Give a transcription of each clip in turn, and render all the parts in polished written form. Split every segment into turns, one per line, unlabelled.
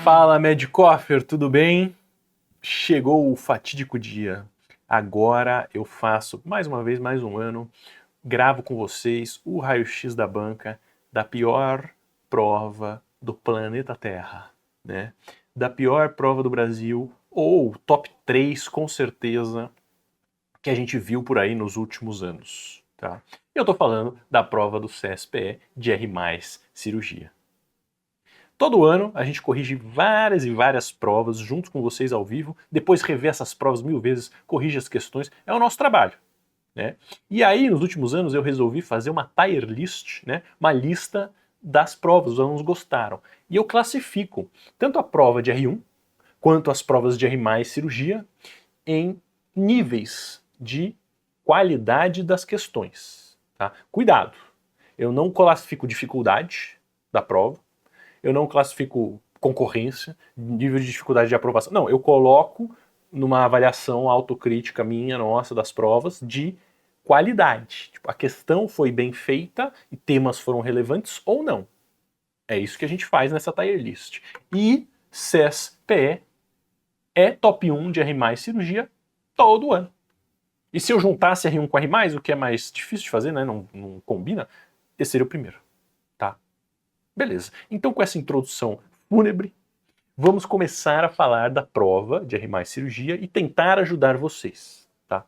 Fala, Medcoffer, tudo bem? Chegou o fatídico dia. Agora eu faço, mais uma vez, mais um ano, gravo com vocês o raio-x da banca da pior prova do planeta Terra, né? Da pior prova do Brasil, ou top 3, com certeza, que a gente viu por aí nos últimos anos, tá? Eu tô falando da prova do CSPE de R+, cirurgia. Todo ano a gente corrige várias e várias provas junto com vocês ao vivo, depois revê essas provas 1000 vezes, corrige as questões, é o nosso trabalho, né? E aí, nos últimos anos, eu resolvi fazer uma tier list, né? Uma lista das provas, os alunos gostaram. E eu classifico tanto a prova de R1 quanto as provas de R+, cirurgia em níveis de qualidade das questões, tá? Cuidado, eu não classifico dificuldade da prova, eu não classifico concorrência, nível de dificuldade de aprovação. Não, eu coloco numa avaliação autocrítica minha, nossa, das provas, de qualidade. Tipo, a questão foi bem feita e temas foram relevantes ou não. É isso que a gente faz nessa tier list. E CSPE é top 1 de R+, cirurgia todo ano. E se eu juntasse R1 com R+, o que é mais difícil de fazer, né? Não combina, esse seria o primeiro. Tá? Beleza. Então, com essa introdução fúnebre, vamos começar a falar da prova de R+, cirurgia e tentar ajudar vocês, tá?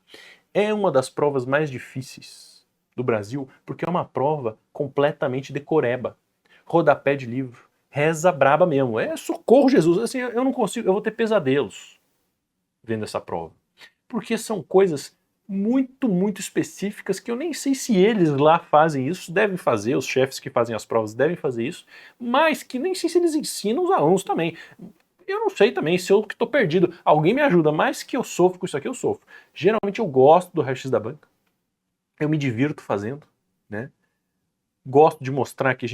É uma das provas mais difíceis do Brasil, porque é uma prova completamente decoreba. Rodapé de livro, reza braba mesmo. É socorro, Jesus. Assim, eu não consigo, eu vou ter pesadelos vendo essa prova. Porque são coisas muito específicas que eu nem sei se eles lá fazem isso, devem fazer, os chefes que fazem as provas devem fazer isso, mas que nem sei se eles ensinam os alunos também. Eu não sei também se eu que estou perdido. Alguém me ajuda, mais que eu sofro com isso aqui, eu sofro. Geralmente eu gosto do raio-x da banca, eu me divirto fazendo, né? Gosto de mostrar que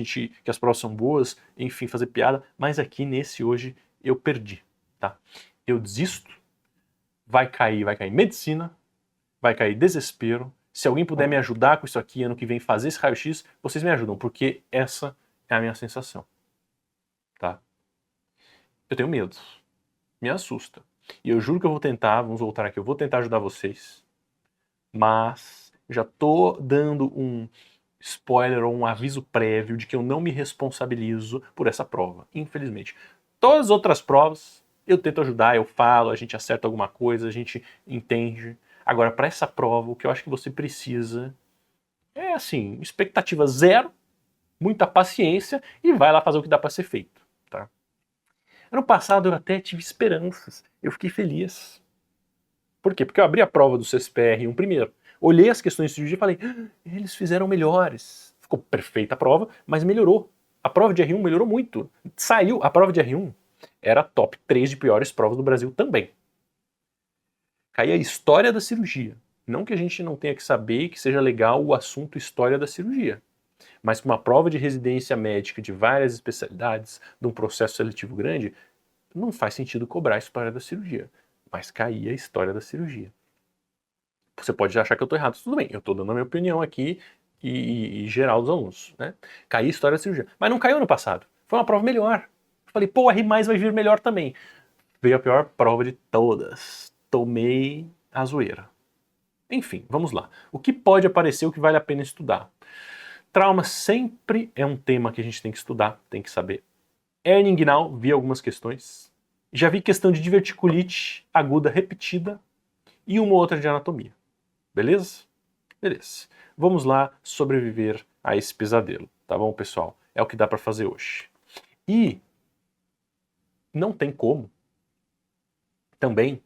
as provas são boas, enfim, fazer piada, mas aqui nesse hoje eu perdi, tá? Eu desisto, vai cair medicina, vai cair desespero. Se alguém puder me ajudar com isso aqui ano que vem, fazer esse raio-x, vocês me ajudam, porque essa é a minha sensação, tá? Eu tenho medo, me assusta. E eu juro que eu vou tentar, vamos voltar aqui, eu vou tentar ajudar vocês, mas já tô dando um spoiler ou um aviso prévio de que eu não me responsabilizo por essa prova, infelizmente. Todas as outras provas, eu tento ajudar, eu falo, a gente acerta alguma coisa, a gente entende. Agora, para essa prova, o que eu acho que você precisa é, assim, expectativa zero, muita paciência e vai lá fazer o que dá para ser feito, tá? Ano passado eu até tive esperanças, eu fiquei feliz. Por quê? Porque eu abri a prova do CSPR1 primeiro, olhei as questões de cirurgia e falei, eles fizeram melhores. Ficou perfeita a prova, mas melhorou. A prova de R1 melhorou muito. Saiu, a prova de R1 era top 3 de piores provas do Brasil também. Caía a história da cirurgia. Não que a gente não tenha que saber que seja legal o assunto história da cirurgia, mas com uma prova de residência médica de várias especialidades, de um processo seletivo grande, não faz sentido cobrar a história da cirurgia. Mas caía a história da cirurgia. Você pode achar que eu estou errado, tudo bem, eu estou dando a minha opinião aqui e geral dos alunos, né? Caía a história da cirurgia. Mas não caiu ano passado. Foi uma prova melhor. Falei, pô, R+, vai vir melhor também. Veio a pior prova de todas. Tomei a zoeira. Enfim, vamos lá. O que pode aparecer, o que vale a pena estudar? Trauma sempre é um tema que a gente tem que estudar, tem que saber. Hernia inguinal, vi algumas questões. Já vi questão de diverticulite aguda repetida e uma outra de anatomia. Beleza? Beleza. Vamos lá sobreviver a esse pesadelo, tá bom, pessoal? É o que dá para fazer hoje. E não tem como também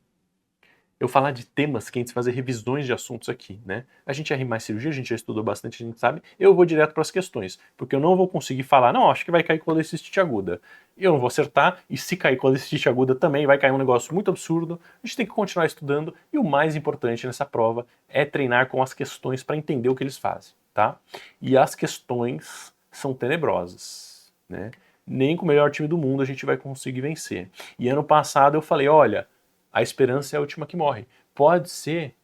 eu falar de temas quentes, fazer revisões de assuntos aqui, né? A gente é mais cirurgia, a gente já estudou bastante, a gente sabe. Eu vou direto para as questões, porque eu não vou conseguir falar, não, acho que vai cair colecistite aguda. Eu não vou acertar, e se cair colecistite aguda também vai cair um negócio muito absurdo. A gente tem que continuar estudando, e o mais importante nessa prova é treinar com as questões para entender o que eles fazem. tá? E as questões são tenebrosas, né? Nem com o melhor time do mundo a gente vai conseguir vencer. E ano passado eu falei, olha, a esperança é a última que morre. Pode ser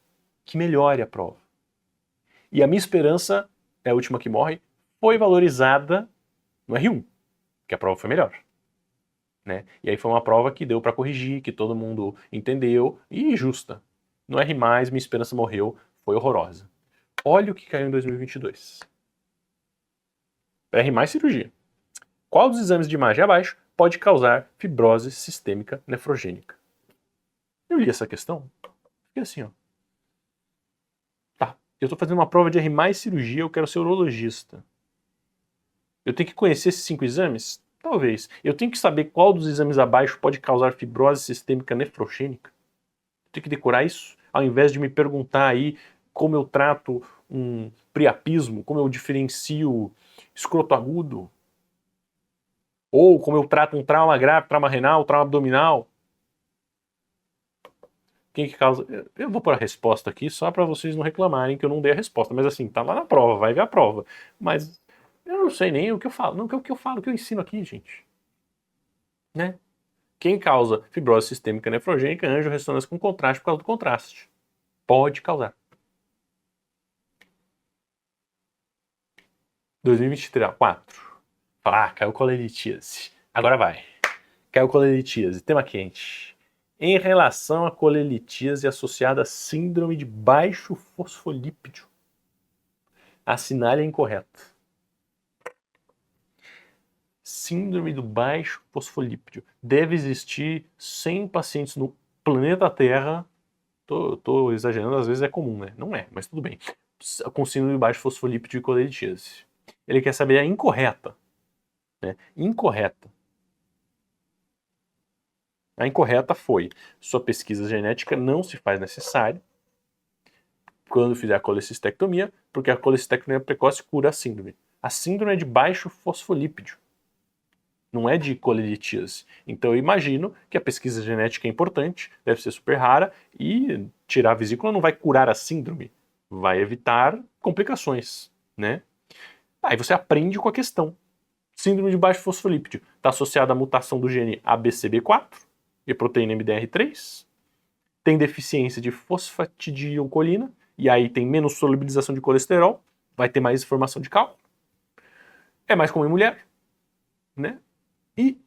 que melhore a prova. E a minha esperança é a última que morre, foi valorizada no R1, que a prova foi melhor. Né? E aí foi uma prova que deu para corrigir, que todo mundo entendeu, e justa. No R+, minha esperança morreu, foi horrorosa. Olha o que caiu em 2022. R+, cirurgia. Qual dos exames de imagem abaixo pode causar fibrose sistêmica nefrogênica? Eu li essa questão, fiquei assim, ó. Tá, eu tô fazendo uma prova de R+, cirurgia, eu quero ser urologista. Eu tenho que conhecer esses 5 exames? Talvez. Eu tenho que saber qual dos exames abaixo pode causar fibrose sistêmica nefrogênica? Eu tenho que decorar isso? Ao invés de me perguntar aí como eu trato um priapismo, como eu diferencio escroto agudo, ou como eu trato um trauma grave, trauma renal, trauma abdominal. Quem que causa? Eu vou pôr a resposta aqui só para vocês não reclamarem que eu não dei a resposta, mas assim, tá lá na prova, vai ver a prova. Mas eu não sei nem o que eu falo, não, o que eu falo, o que eu ensino aqui, gente. Né? Quem causa fibrose sistêmica nefrogênica, angiorressonância com contraste por causa do contraste. Pode causar. 2024. Caiu colelitíase. Agora vai. Caiu colelitíase, tema quente. Em relação à colelitíase associada à síndrome de baixo fosfolípido, assinale a incorreta. Síndrome do baixo fosfolípido. Deve existir 100 pacientes no planeta Terra. Tô exagerando, às vezes é comum, né? Não é, mas tudo bem. Com síndrome de baixo fosfolípido e colelitíase. Ele quer saber a incorreta. Né? Incorreta. A incorreta foi: sua pesquisa genética não se faz necessária quando fizer a colecistectomia, porque a colecistectomia precoce cura a síndrome. A síndrome é de baixo fosfolípido, não é de colelitíase. Então eu imagino que a pesquisa genética é importante, deve ser super rara, e tirar a vesícula não vai curar a síndrome, vai evitar complicações, né? Aí você aprende com a questão. Síndrome de baixo fosfolípido está associada à mutação do gene ABCB4 e proteína MDR3, tem deficiência de fosfatidilcolina, e aí tem menos solubilização de colesterol, vai ter mais formação de cálculo, é mais comum em mulher, né? E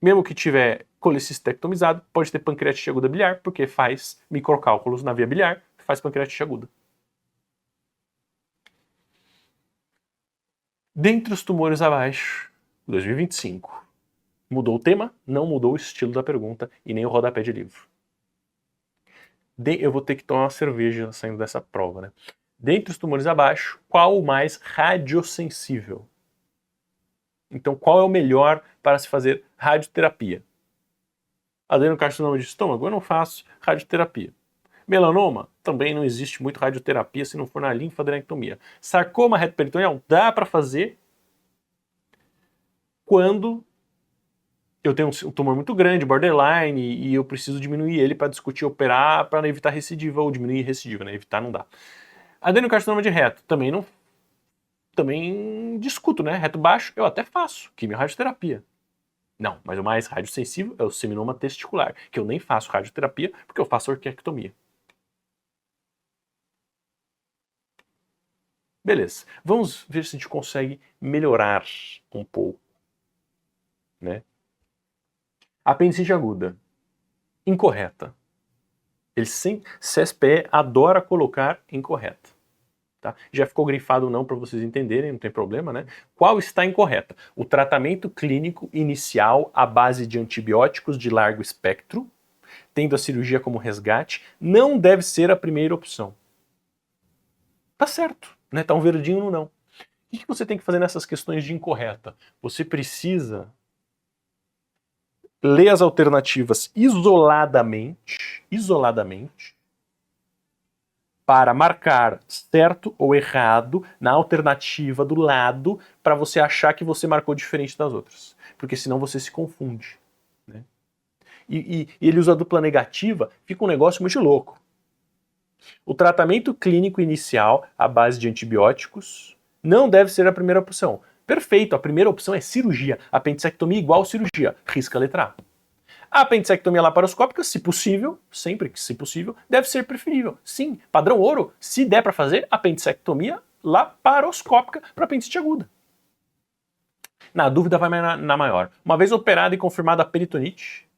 mesmo que tiver colecistectomizado, pode ter pancreatite aguda biliar, porque faz microcálculos na via biliar, faz pancreatite aguda. Dentre os tumores abaixo, 2025. Mudou o tema, não mudou o estilo da pergunta e nem o rodapé de livro. Eu vou ter que tomar uma cerveja saindo dessa prova, né? Dentre os tumores abaixo, qual o mais radiosensível? Então, qual é o melhor para se fazer radioterapia? Adenocarcinoma de estômago? Eu não faço radioterapia. Melanoma? Também não existe muito radioterapia se não for na linfadenectomia. Sarcoma retroperitoneal? Dá para fazer quando eu tenho um tumor muito grande, borderline, e eu preciso diminuir ele para discutir operar para evitar recidiva ou diminuir recidiva, né? Evitar não dá. Adenocarcinoma de reto? Também não. Também discuto, né? Reto baixo eu até faço, quimio-radioterapia. Não, mas o mais radiosensível é o seminoma testicular, que eu nem faço radioterapia porque eu faço orquiectomia. Beleza, vamos ver se a gente consegue melhorar um pouco, né? Apendicite aguda, incorreta. Ele sempre, CSPE adora colocar incorreta. Tá? Já ficou grifado não para vocês entenderem, não tem problema, né? Qual está incorreta? O tratamento clínico inicial à base de antibióticos de largo espectro, tendo a cirurgia como resgate, não deve ser a primeira opção. Tá certo, né? Tá um verdinho no não. O que você tem que fazer nessas questões de incorreta? Você precisa ler as alternativas isoladamente, para marcar certo ou errado na alternativa do lado para você achar que você marcou diferente das outras. Porque senão você se confunde. Né? E ele usa a dupla negativa, fica um negócio muito louco. O tratamento clínico inicial à base de antibióticos não deve ser a primeira opção. Perfeito, a primeira opção é cirurgia. Apendicectomia igual cirurgia. Risca a letra A. A apendicectomia laparoscópica, se possível, sempre que se possível, deve ser preferível. Sim, padrão ouro, se der para fazer apendicectomia laparoscópica para apendicite aguda. Na dúvida, vai na maior. Uma vez operada e confirmada a peritonite,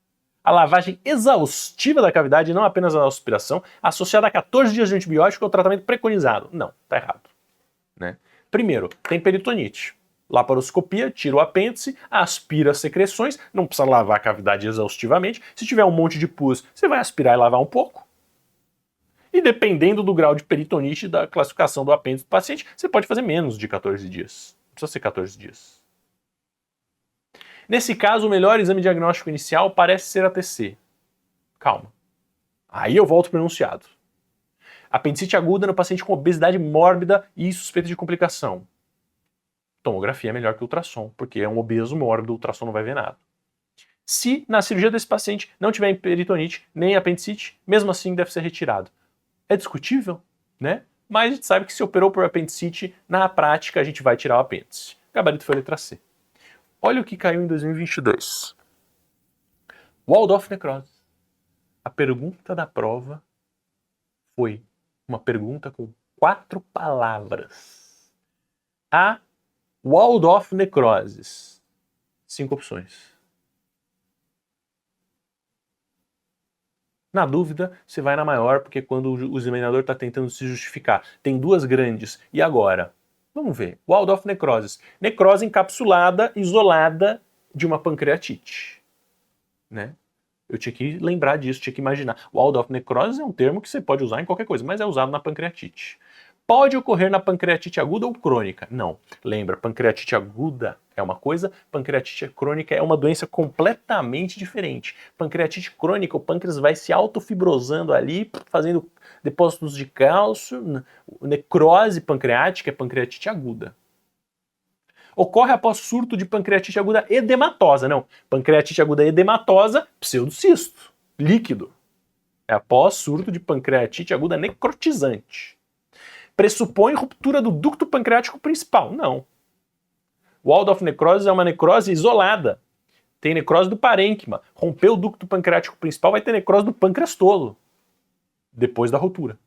a lavagem exaustiva da cavidade, não apenas a aspiração, associada a 14 dias de antibiótico é o tratamento preconizado. Não, tá errado. Né? Primeiro, tem peritonite. Laparoscopia, tira o apêndice, aspira as secreções, não precisa lavar a cavidade exaustivamente. Se tiver um monte de pus, você vai aspirar e lavar um pouco. E dependendo do grau de peritonite e da classificação do apêndice do paciente, você pode fazer menos de 14 dias. Não precisa ser 14 dias. Nesse caso, o melhor exame diagnóstico inicial parece ser a TC. Calma. Aí eu volto para o enunciado. Apendicite aguda no paciente com obesidade mórbida e suspeita de complicação. Tomografia é melhor que ultrassom, porque é um obeso mórbido, o ultrassom não vai ver nada. Se na cirurgia desse paciente não tiver peritonite nem apendicite, mesmo assim deve ser retirado. É discutível, né? Mas a gente sabe que se operou por apendicite, na prática a gente vai tirar o apêndice. O gabarito foi a letra C. Olha o que caiu em 2022. Waldorf necrose. A pergunta da prova foi uma pergunta com 4 palavras. A Waldorf necroses. 5 opções. Na dúvida, você vai na maior, porque quando o examinador está tentando se justificar, tem 2 grandes. E agora? Vamos ver. Waldorf necroses. Necrose encapsulada, isolada de uma pancreatite. Né? Eu tinha que lembrar disso, tinha que imaginar. Waldorf necroses é um termo que você pode usar em qualquer coisa, mas é usado na pancreatite. Pode ocorrer na pancreatite aguda ou crônica? Não. Lembra, pancreatite aguda é uma coisa, pancreatite crônica é uma doença completamente diferente. Pancreatite crônica, o pâncreas vai se autofibrosando ali, fazendo depósitos de cálcio. Necrose pancreática é pancreatite aguda. Ocorre após surto de pancreatite aguda edematosa. Não, pancreatite aguda edematosa, pseudocisto, líquido. É após surto de pancreatite aguda necrotizante. Pressupõe ruptura do ducto pancreático principal. Não. Waldorf necrose é uma necrose isolada. Tem necrose do parênquima. Rompeu o ducto pancreático principal, vai ter necrose do pâncreas todo. Depois da ruptura.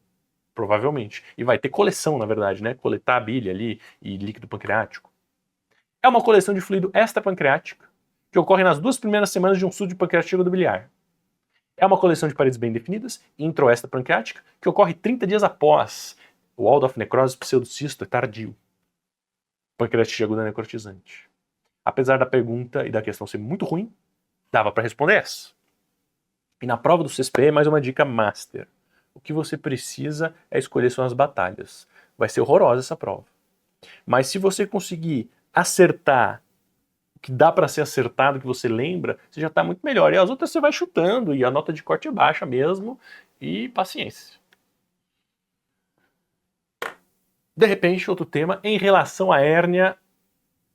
Provavelmente. E vai ter coleção, na verdade, né? Coletar a bile ali e líquido pancreático. É uma coleção de fluido extrapancreático que ocorre nas 2 primeiras semanas de um surto de pancreatite aguda biliar. É uma coleção de paredes bem definidas, intro ou extrapancreática, que ocorre 30 dias após. O Waldorf necrose pseudocisto é tardio. Pancreatite aguda necrotizante. Apesar da pergunta e da questão ser muito ruim, dava para responder essa. E na prova do CSPE, mais uma dica master. O que você precisa é escolher suas batalhas. Vai ser horrorosa essa prova. Mas se você conseguir acertar o que dá para ser acertado, que você lembra, você já está muito melhor. E as outras você vai chutando, e a nota de corte é baixa mesmo, e paciência. De repente, outro tema, em relação à hérnia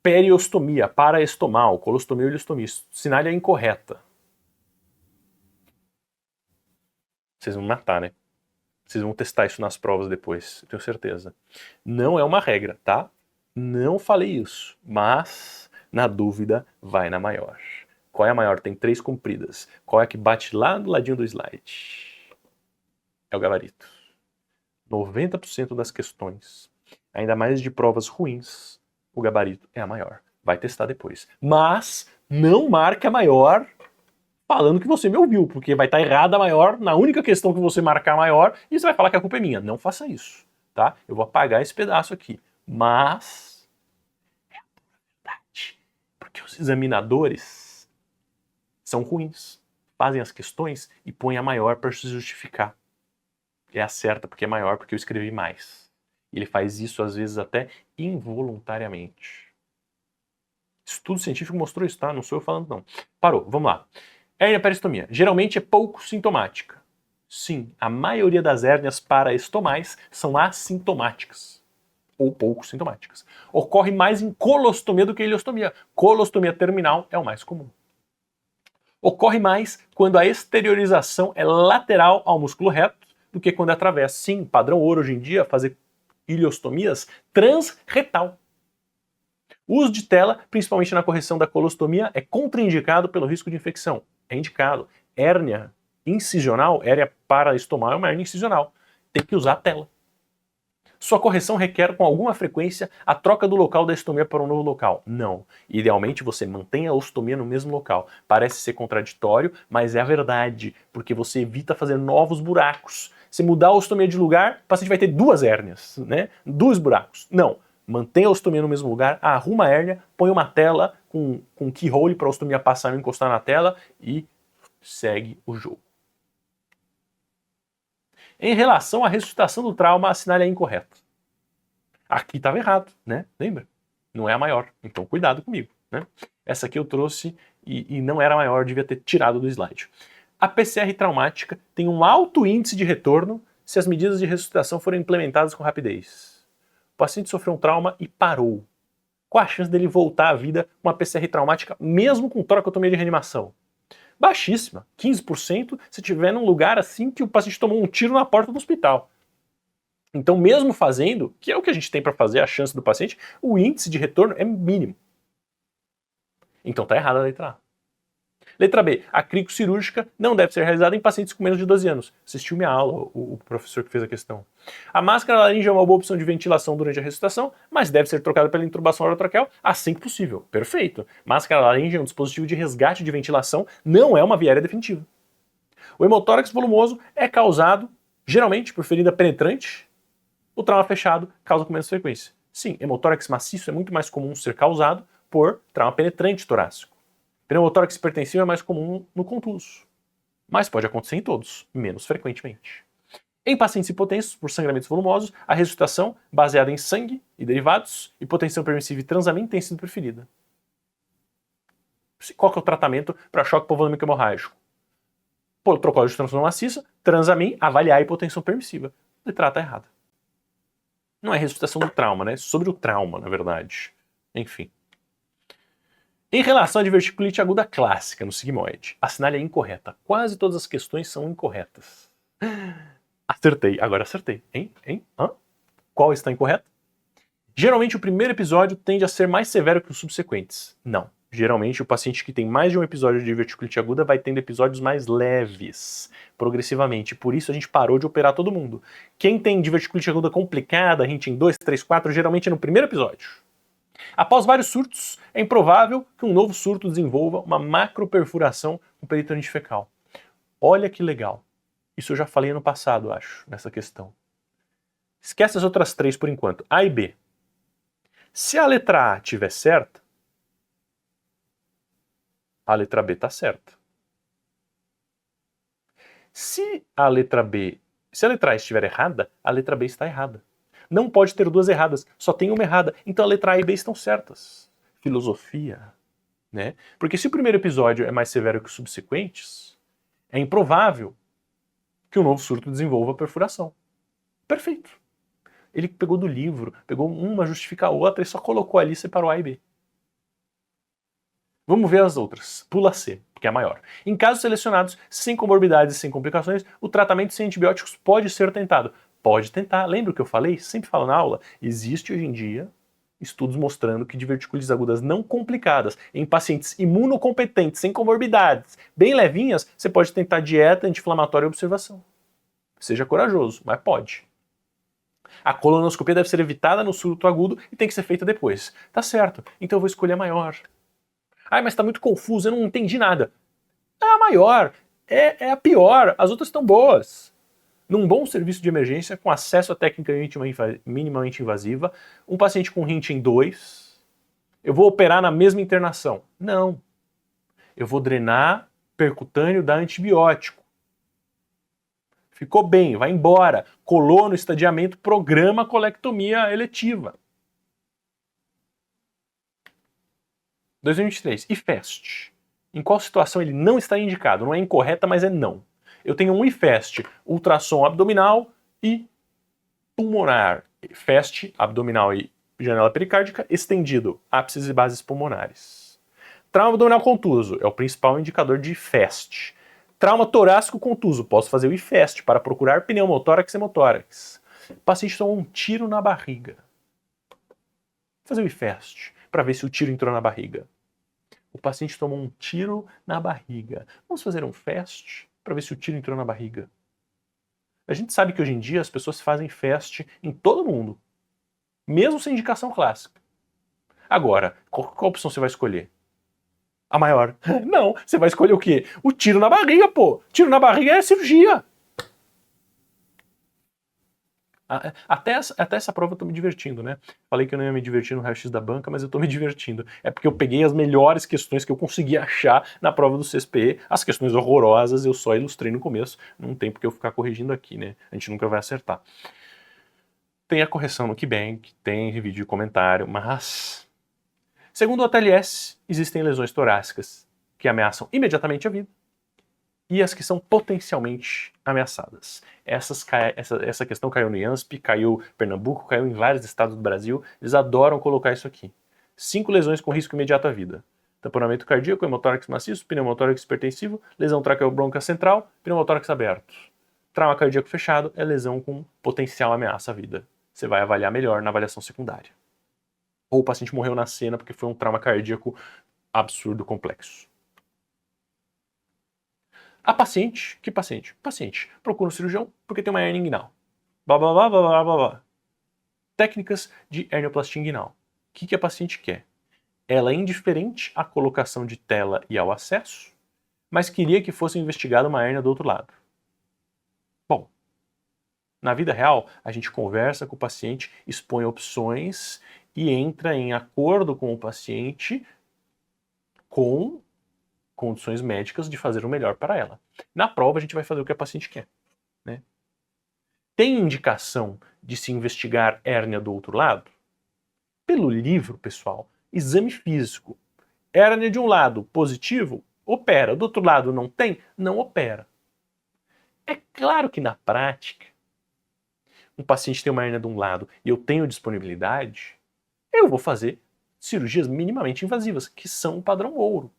periostomia, paraestomal, colostomia ou ileostomia. Sinalha incorreta. Vocês vão me matar, né? Vocês vão testar isso nas provas depois, eu tenho certeza. Não é uma regra, tá? Não falei isso, mas na dúvida vai na maior. Qual é a maior? Tem 3 compridas. Qual é a que bate lá do ladinho do slide? É o gabarito. 90% das questões, ainda mais de provas ruins, o gabarito é a maior. Vai testar depois. Mas não marque a maior falando que você me ouviu, porque vai estar errada a maior na única questão que você marcar a maior e você vai falar que a culpa é minha. Não faça isso, tá? Eu vou apagar esse pedaço aqui. Mas é a verdade. Porque os examinadores são ruins. Fazem as questões e põem a maior para se justificar. É a certa porque é maior, porque eu escrevi mais. Ele faz isso, às vezes, até involuntariamente. Estudo científico mostrou isso, tá? Não sou eu falando, não. Parou, vamos lá. Hérnia peristomia. Geralmente é pouco sintomática. Sim, a maioria das hérnias paraestomais são assintomáticas. Ou pouco sintomáticas. Ocorre mais em colostomia do que em ileostomia. Colostomia terminal é o mais comum. Ocorre mais quando a exteriorização é lateral ao músculo reto, do que quando é através. Sim, padrão ouro hoje em dia, fazer ileostomias transretal. O uso de tela, principalmente na correção da colostomia, é contraindicado pelo risco de infecção. É indicado. Hérnia incisional, hérnia paraestomal é uma hérnia incisional. Tem que usar a tela. Sua correção requer com alguma frequência a troca do local da estomia para um novo local? Não. Idealmente você mantém a ostomia no mesmo local. Parece ser contraditório, mas é a verdade, porque você evita fazer novos buracos. Se mudar a ostomia de lugar, o paciente vai ter duas hérnias, né? 2 buracos. Não. Mantenha a ostomia no mesmo lugar, arruma a hérnia, põe uma tela com keyhole para a ostomia passar e não encostar na tela e segue o jogo. Em relação à ressuscitação do trauma, a assinale é incorreta. Aqui estava errado, né? Lembra? Não é a maior, então cuidado comigo, né? Essa aqui eu trouxe e não era a maior, devia ter tirado do slide. A PCR traumática tem um alto índice de retorno se as medidas de ressuscitação forem implementadas com rapidez. O paciente sofreu um trauma e parou. Qual a chance dele voltar à vida com uma PCR traumática mesmo com toracotomia de reanimação? Baixíssima, 15% se tiver num lugar assim que o paciente tomou um tiro na porta do hospital. Então, mesmo fazendo, que é o que a gente tem para fazer, a chance do paciente, o índice de retorno é mínimo. Então tá errada a letra A. Letra B, a cricocirúrgica não deve ser realizada em pacientes com menos de 12 anos. Assistiu minha aula, o professor que fez a questão. A máscara laríngea é uma boa opção de ventilação durante a ressuscitação, mas deve ser trocada pela intubação orotraqueal assim que possível. Perfeito. Máscara laríngea é um dispositivo de resgate de ventilação, não é uma via aérea definitiva. O hemotórax volumoso é causado, geralmente, por ferida penetrante. O trauma fechado causa com menos frequência. Sim, hemotórax maciço é muito mais comum ser causado por trauma penetrante torácico. Pneumotórax hipertensivo é mais comum no contuso, mas pode acontecer em todos, menos frequentemente. Em pacientes hipotensos por sangramentos volumosos, a ressuscitação, baseada em sangue e derivados, hipotensão permissiva e transamina tem sido preferida. Qual que é o tratamento para choque hipovolêmico hemorrágico? Protocolo de transfusão maciça, transamin, avaliar a hipotensão permissiva. Letra A está errada. Não é ressuscitação do trauma, né? Sobre o trauma, na verdade. Enfim. Em relação à diverticulite aguda clássica no sigmoide, a assinale é incorreta. Quase todas as questões são incorretas. Acertei, agora acertei. Hein? Hã? Qual está incorreta? Geralmente o primeiro episódio tende a ser mais severo que os subsequentes. Não. Geralmente o paciente que tem mais de um episódio de diverticulite aguda vai tendo episódios mais leves, progressivamente. Por isso a gente parou de operar todo mundo. Quem tem diverticulite aguda complicada, a gente em 2, 3, 4, geralmente é no primeiro episódio. Após vários surtos, é improvável que um novo surto desenvolva uma macroperfuração no peritonite fecal. Olha que legal. Isso eu já falei no passado, acho, nessa questão. Esquece as outras 3 por enquanto. A e B. Se a letra A estiver certa, a letra B está certa. Se a letra A estiver errada, a letra B está errada. Não pode ter 2 erradas, só tem uma errada. Então a letra A e B estão certas. Filosofia, né? Porque se o primeiro episódio é mais severo que os subsequentes, é improvável que o novo surto desenvolva perfuração. Perfeito. Ele pegou do livro, pegou uma, justifica a outra e só colocou ali e separou A e B. Vamos ver as outras. Pula C, que é a maior. Em casos selecionados, sem comorbidades e sem complicações, o tratamento sem antibióticos pode ser tentado. Pode tentar. Lembra o que eu falei? Sempre falo na aula. Existe hoje em dia estudos mostrando que diverticulites agudas não complicadas em pacientes imunocompetentes, sem comorbidades, bem levinhas, você pode tentar dieta anti-inflamatória e observação. Seja corajoso, mas pode. A colonoscopia deve ser evitada no surto agudo e tem que ser feita depois. Tá certo, então eu vou escolher a maior. Ai, mas tá muito confuso, eu não entendi nada. É a maior, é a pior, as outras estão boas. Num bom serviço de emergência, com acesso à técnica minimamente invasiva, um paciente com Hinting 2, eu vou operar na mesma internação? Não. Eu vou drenar percutâneo, dar antibiótico. Ficou bem, vai embora. Colou no estadiamento, programa colectomia eletiva. 2023. IFEST. Em qual situação ele não está indicado? Não é incorreta, mas é não. Eu tenho um IFEST, ultrassom abdominal e pulmonar. IFEST, abdominal e janela pericárdica, estendido, ápices e bases pulmonares. Trauma abdominal contuso é o principal indicador de IFEST. Trauma torácico contuso. Posso fazer o IFEST para procurar pneumotórax e hemotórax. O paciente tomou um tiro na barriga. Vou fazer o IFEST para ver se o tiro entrou na barriga. O paciente tomou um tiro na barriga. Vamos fazer um FAST para ver se o tiro entrou na barriga. A gente sabe que hoje em dia as pessoas fazem FAST em todo mundo, mesmo sem indicação clássica. Agora, qual opção você vai escolher? A maior. Não, você vai escolher o quê? O tiro na barriga, pô. Tiro na barriga é cirurgia. Até essa prova eu tô me divertindo, né? Falei que eu não ia me divertir no raio-x da banca, mas eu tô me divertindo. É porque eu peguei as melhores questões que eu consegui achar na prova do CSPE. As questões horrorosas eu só ilustrei no começo. Não tem porque eu ficar corrigindo aqui, né? A gente nunca vai acertar. Tem a correção no KeyBank, tem vídeo e comentário, mas... Segundo o ATLS, existem lesões torácicas que ameaçam imediatamente a vida e as que são potencialmente ameaçadas. Essa questão caiu no IANSP, caiu em Pernambuco, caiu em vários estados do Brasil. Eles adoram colocar isso aqui. 5 lesões com risco imediato à vida. Tamponamento cardíaco, hemotórax maciço, pneumotórax hipertensivo, lesão traqueobronca central, pneumotórax aberto. Trauma cardíaco fechado é lesão com potencial ameaça à vida. Você vai avaliar melhor na avaliação secundária. Ou o paciente morreu na cena porque foi um trauma cardíaco absurdo, complexo. A paciente, que paciente? Paciente procura um cirurgião porque tem uma hernia inguinal. Blá, blá, blá, blá, blá, blá, blá. Técnicas de hernioplastia inguinal. O que a paciente quer? Ela é indiferente à colocação de tela e ao acesso, mas queria que fosse investigada uma hérnia do outro lado. Bom, na vida real, a gente conversa com o paciente, expõe opções e entra em acordo com o paciente com condições médicas de fazer o melhor para ela. Na prova, a gente vai fazer o que a paciente quer, né? Tem indicação de se investigar hérnia do outro lado? Pelo livro, pessoal, exame físico. Hérnia de um lado positivo, opera. Do outro lado não tem? Não opera. É claro que na prática, um paciente tem uma hérnia de um lado e eu tenho disponibilidade, eu vou fazer cirurgias minimamente invasivas, que são o padrão ouro.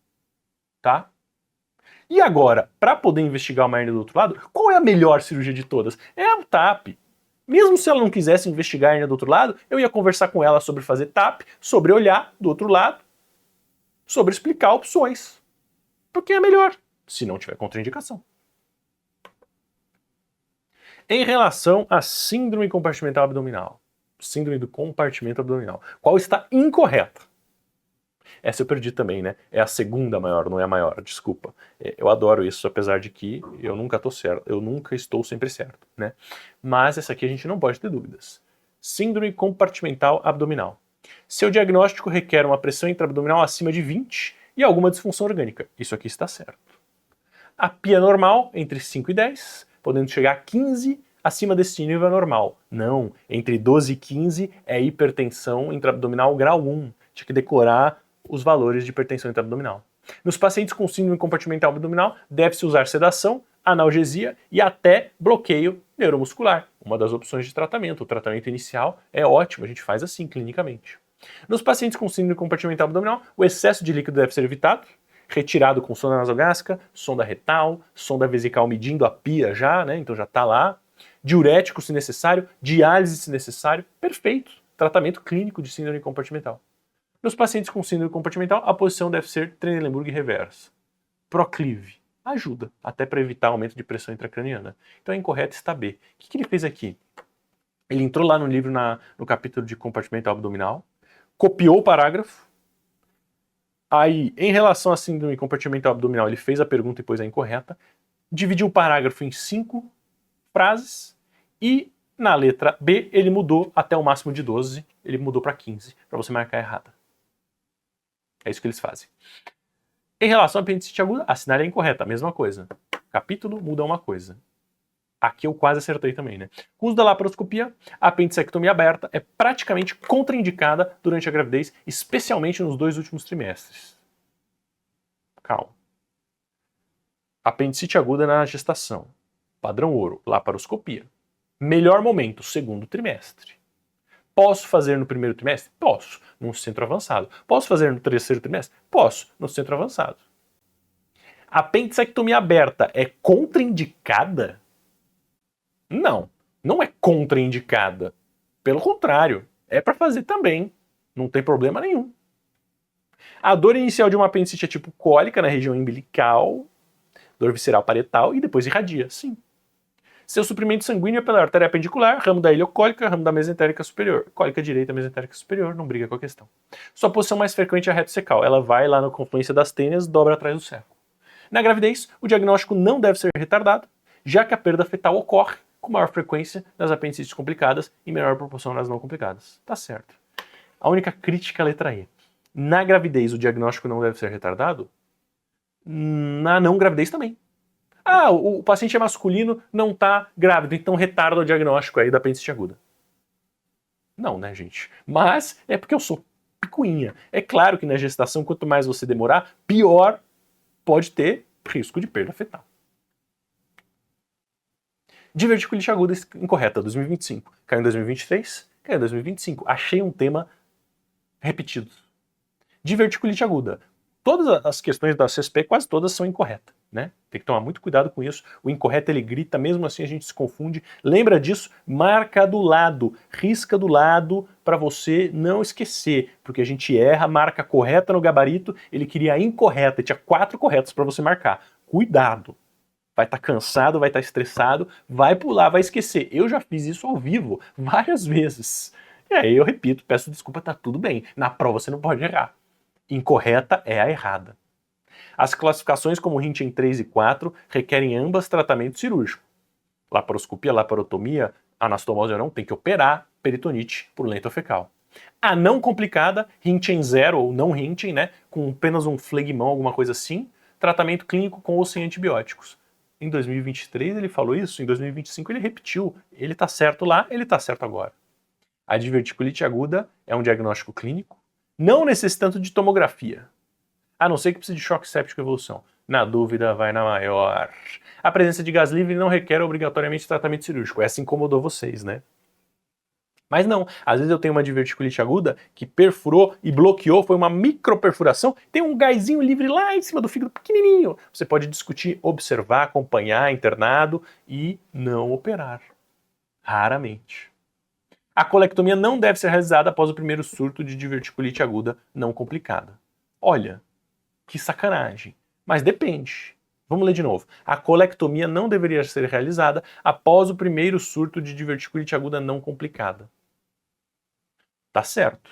Tá? E agora, para poder investigar uma hérnia do outro lado, qual é a melhor cirurgia de todas? É o TAP. Mesmo se ela não quisesse investigar a hérnia do outro lado, eu ia conversar com ela sobre fazer TAP, sobre olhar do outro lado, sobre explicar opções. Porque é melhor, se não tiver contraindicação. Em relação à síndrome compartimental abdominal, síndrome do compartimento abdominal, qual está incorreta? Essa eu perdi também, né? É a segunda maior, não é a maior, desculpa. Eu adoro isso, apesar de que eu nunca estou certo, eu nunca estou sempre certo, né? Mas essa aqui a gente não pode ter dúvidas. Síndrome compartimental abdominal. Seu diagnóstico requer uma pressão intraabdominal acima de 20 e alguma disfunção orgânica. Isso aqui está certo. A PIA normal, entre 5 e 10, podendo chegar a 15, acima desse nível é normal. Não, entre 12 e 15 é hipertensão intraabdominal grau 1. Tinha que decorar os valores de hipertensão intraabdominal. Nos pacientes com síndrome compartimental abdominal, deve-se usar sedação, analgesia e até bloqueio neuromuscular. Uma das opções de tratamento. O tratamento inicial é ótimo, a gente faz assim clinicamente. Nos pacientes com síndrome compartimental abdominal, o excesso de líquido deve ser evitado, retirado com sonda nasogástrica, sonda retal, sonda vesical medindo a PIA já, né? Então já está lá. Diurético se necessário, diálise se necessário, perfeito. Tratamento clínico de síndrome compartimental. Nos pacientes com síndrome compartimental, a posição deve ser Trendelenburg reversa. Proclive. Ajuda, até para evitar aumento de pressão intracraniana. Então a incorreta está B. O que ele fez aqui? Ele entrou lá no livro, no capítulo de compartimental abdominal, copiou o parágrafo, aí, em relação à síndrome compartimental abdominal, ele fez a pergunta e pôs a incorreta, dividiu o parágrafo em 5 frases e na letra B ele mudou até o máximo de 12, ele mudou para 15, para você marcar errada. É isso que eles fazem. Em relação à apendicite aguda, a sinal é incorreta, a mesma coisa. Capítulo muda uma coisa. Aqui eu quase acertei também, né? Com o uso da laparoscopia, a apendicectomia aberta é praticamente contraindicada durante a gravidez, especialmente nos 2 últimos trimestres. Calma. Apendicite aguda na gestação. Padrão ouro, laparoscopia. Melhor momento, 2º trimestre. Posso fazer no 1º trimestre? Posso, no centro avançado. Posso fazer no 3º trimestre? Posso, no centro avançado. Apendicectomia aberta é contraindicada? Não, não é contraindicada. Pelo contrário, é para fazer também. Não tem problema nenhum. A dor inicial de uma apendicite é tipo cólica na região umbilical, dor visceral parietal e depois irradia, sim. Seu suprimento sanguíneo é pela artéria apendicular, ramo da ileocólica, ramo da mesentérica superior. Cólica direita, mesentérica superior, não briga com a questão. Sua posição mais frequente é a reto-secal. Ela vai lá na confluência das tênias, dobra atrás do cerco. Na gravidez, o diagnóstico não deve ser retardado, já que a perda fetal ocorre com maior frequência nas apendicites complicadas e menor proporção nas não complicadas. Tá certo. A única crítica é a letra E. Na gravidez, o diagnóstico não deve ser retardado? Na não gravidez também. Ah, o paciente é masculino, não está grávido, então retarda o diagnóstico aí da apendicite aguda. Não, né, gente? Mas é porque eu sou picuinha. É claro que na gestação, quanto mais você demorar, pior pode ter risco de perda fetal. Diverticulite aguda incorreta, 2025. Caiu em 2023, caiu em 2025. Achei um tema repetido. Diverticulite aguda. Todas as questões da CSP, quase todas são incorretas, né? Tem que tomar muito cuidado com isso. O incorreto ele grita, mesmo assim a gente se confunde. Lembra disso? Marca do lado, risca do lado para você não esquecer, porque a gente erra, marca correta no gabarito, ele queria a incorreta, tinha 4 corretas para você marcar. Cuidado. Vai estar cansado, vai estar estressado, vai pular, vai esquecer. Eu já fiz isso ao vivo várias vezes. E aí eu repito, peço desculpa, tá tudo bem. Na prova você não pode errar. Incorreta é a errada. As classificações como Hinchen 3 e 4 requerem ambas tratamento cirúrgico. Laparoscopia, laparotomia, anastomose ou não, tem que operar peritonite por lento fecal. A não complicada, Hinchen 0 ou não Hinchen, né, com apenas um flegmão, alguma coisa assim, tratamento clínico com ou sem antibióticos. Em 2023 ele falou isso, em 2025 ele repetiu. Ele tá certo lá, ele tá certo agora. A diverticulite aguda é um diagnóstico clínico, não necessitando de tomografia. A não ser que precise de choque séptico e evolução. Na dúvida, vai na maior. A presença de gás livre não requer obrigatoriamente tratamento cirúrgico. Essa incomodou vocês, né? Mas não, às vezes eu tenho uma diverticulite aguda que perfurou e bloqueou, foi uma microperfuração, tem um gásinho livre lá em cima do fígado, pequenininho. Você pode discutir, observar, acompanhar, internado e não operar. Raramente. A colectomia não deve ser realizada após o primeiro surto de diverticulite aguda não complicada. Olha, que sacanagem. Mas depende. Vamos ler de novo. A colectomia não deveria ser realizada após o primeiro surto de diverticulite aguda não complicada. Tá certo.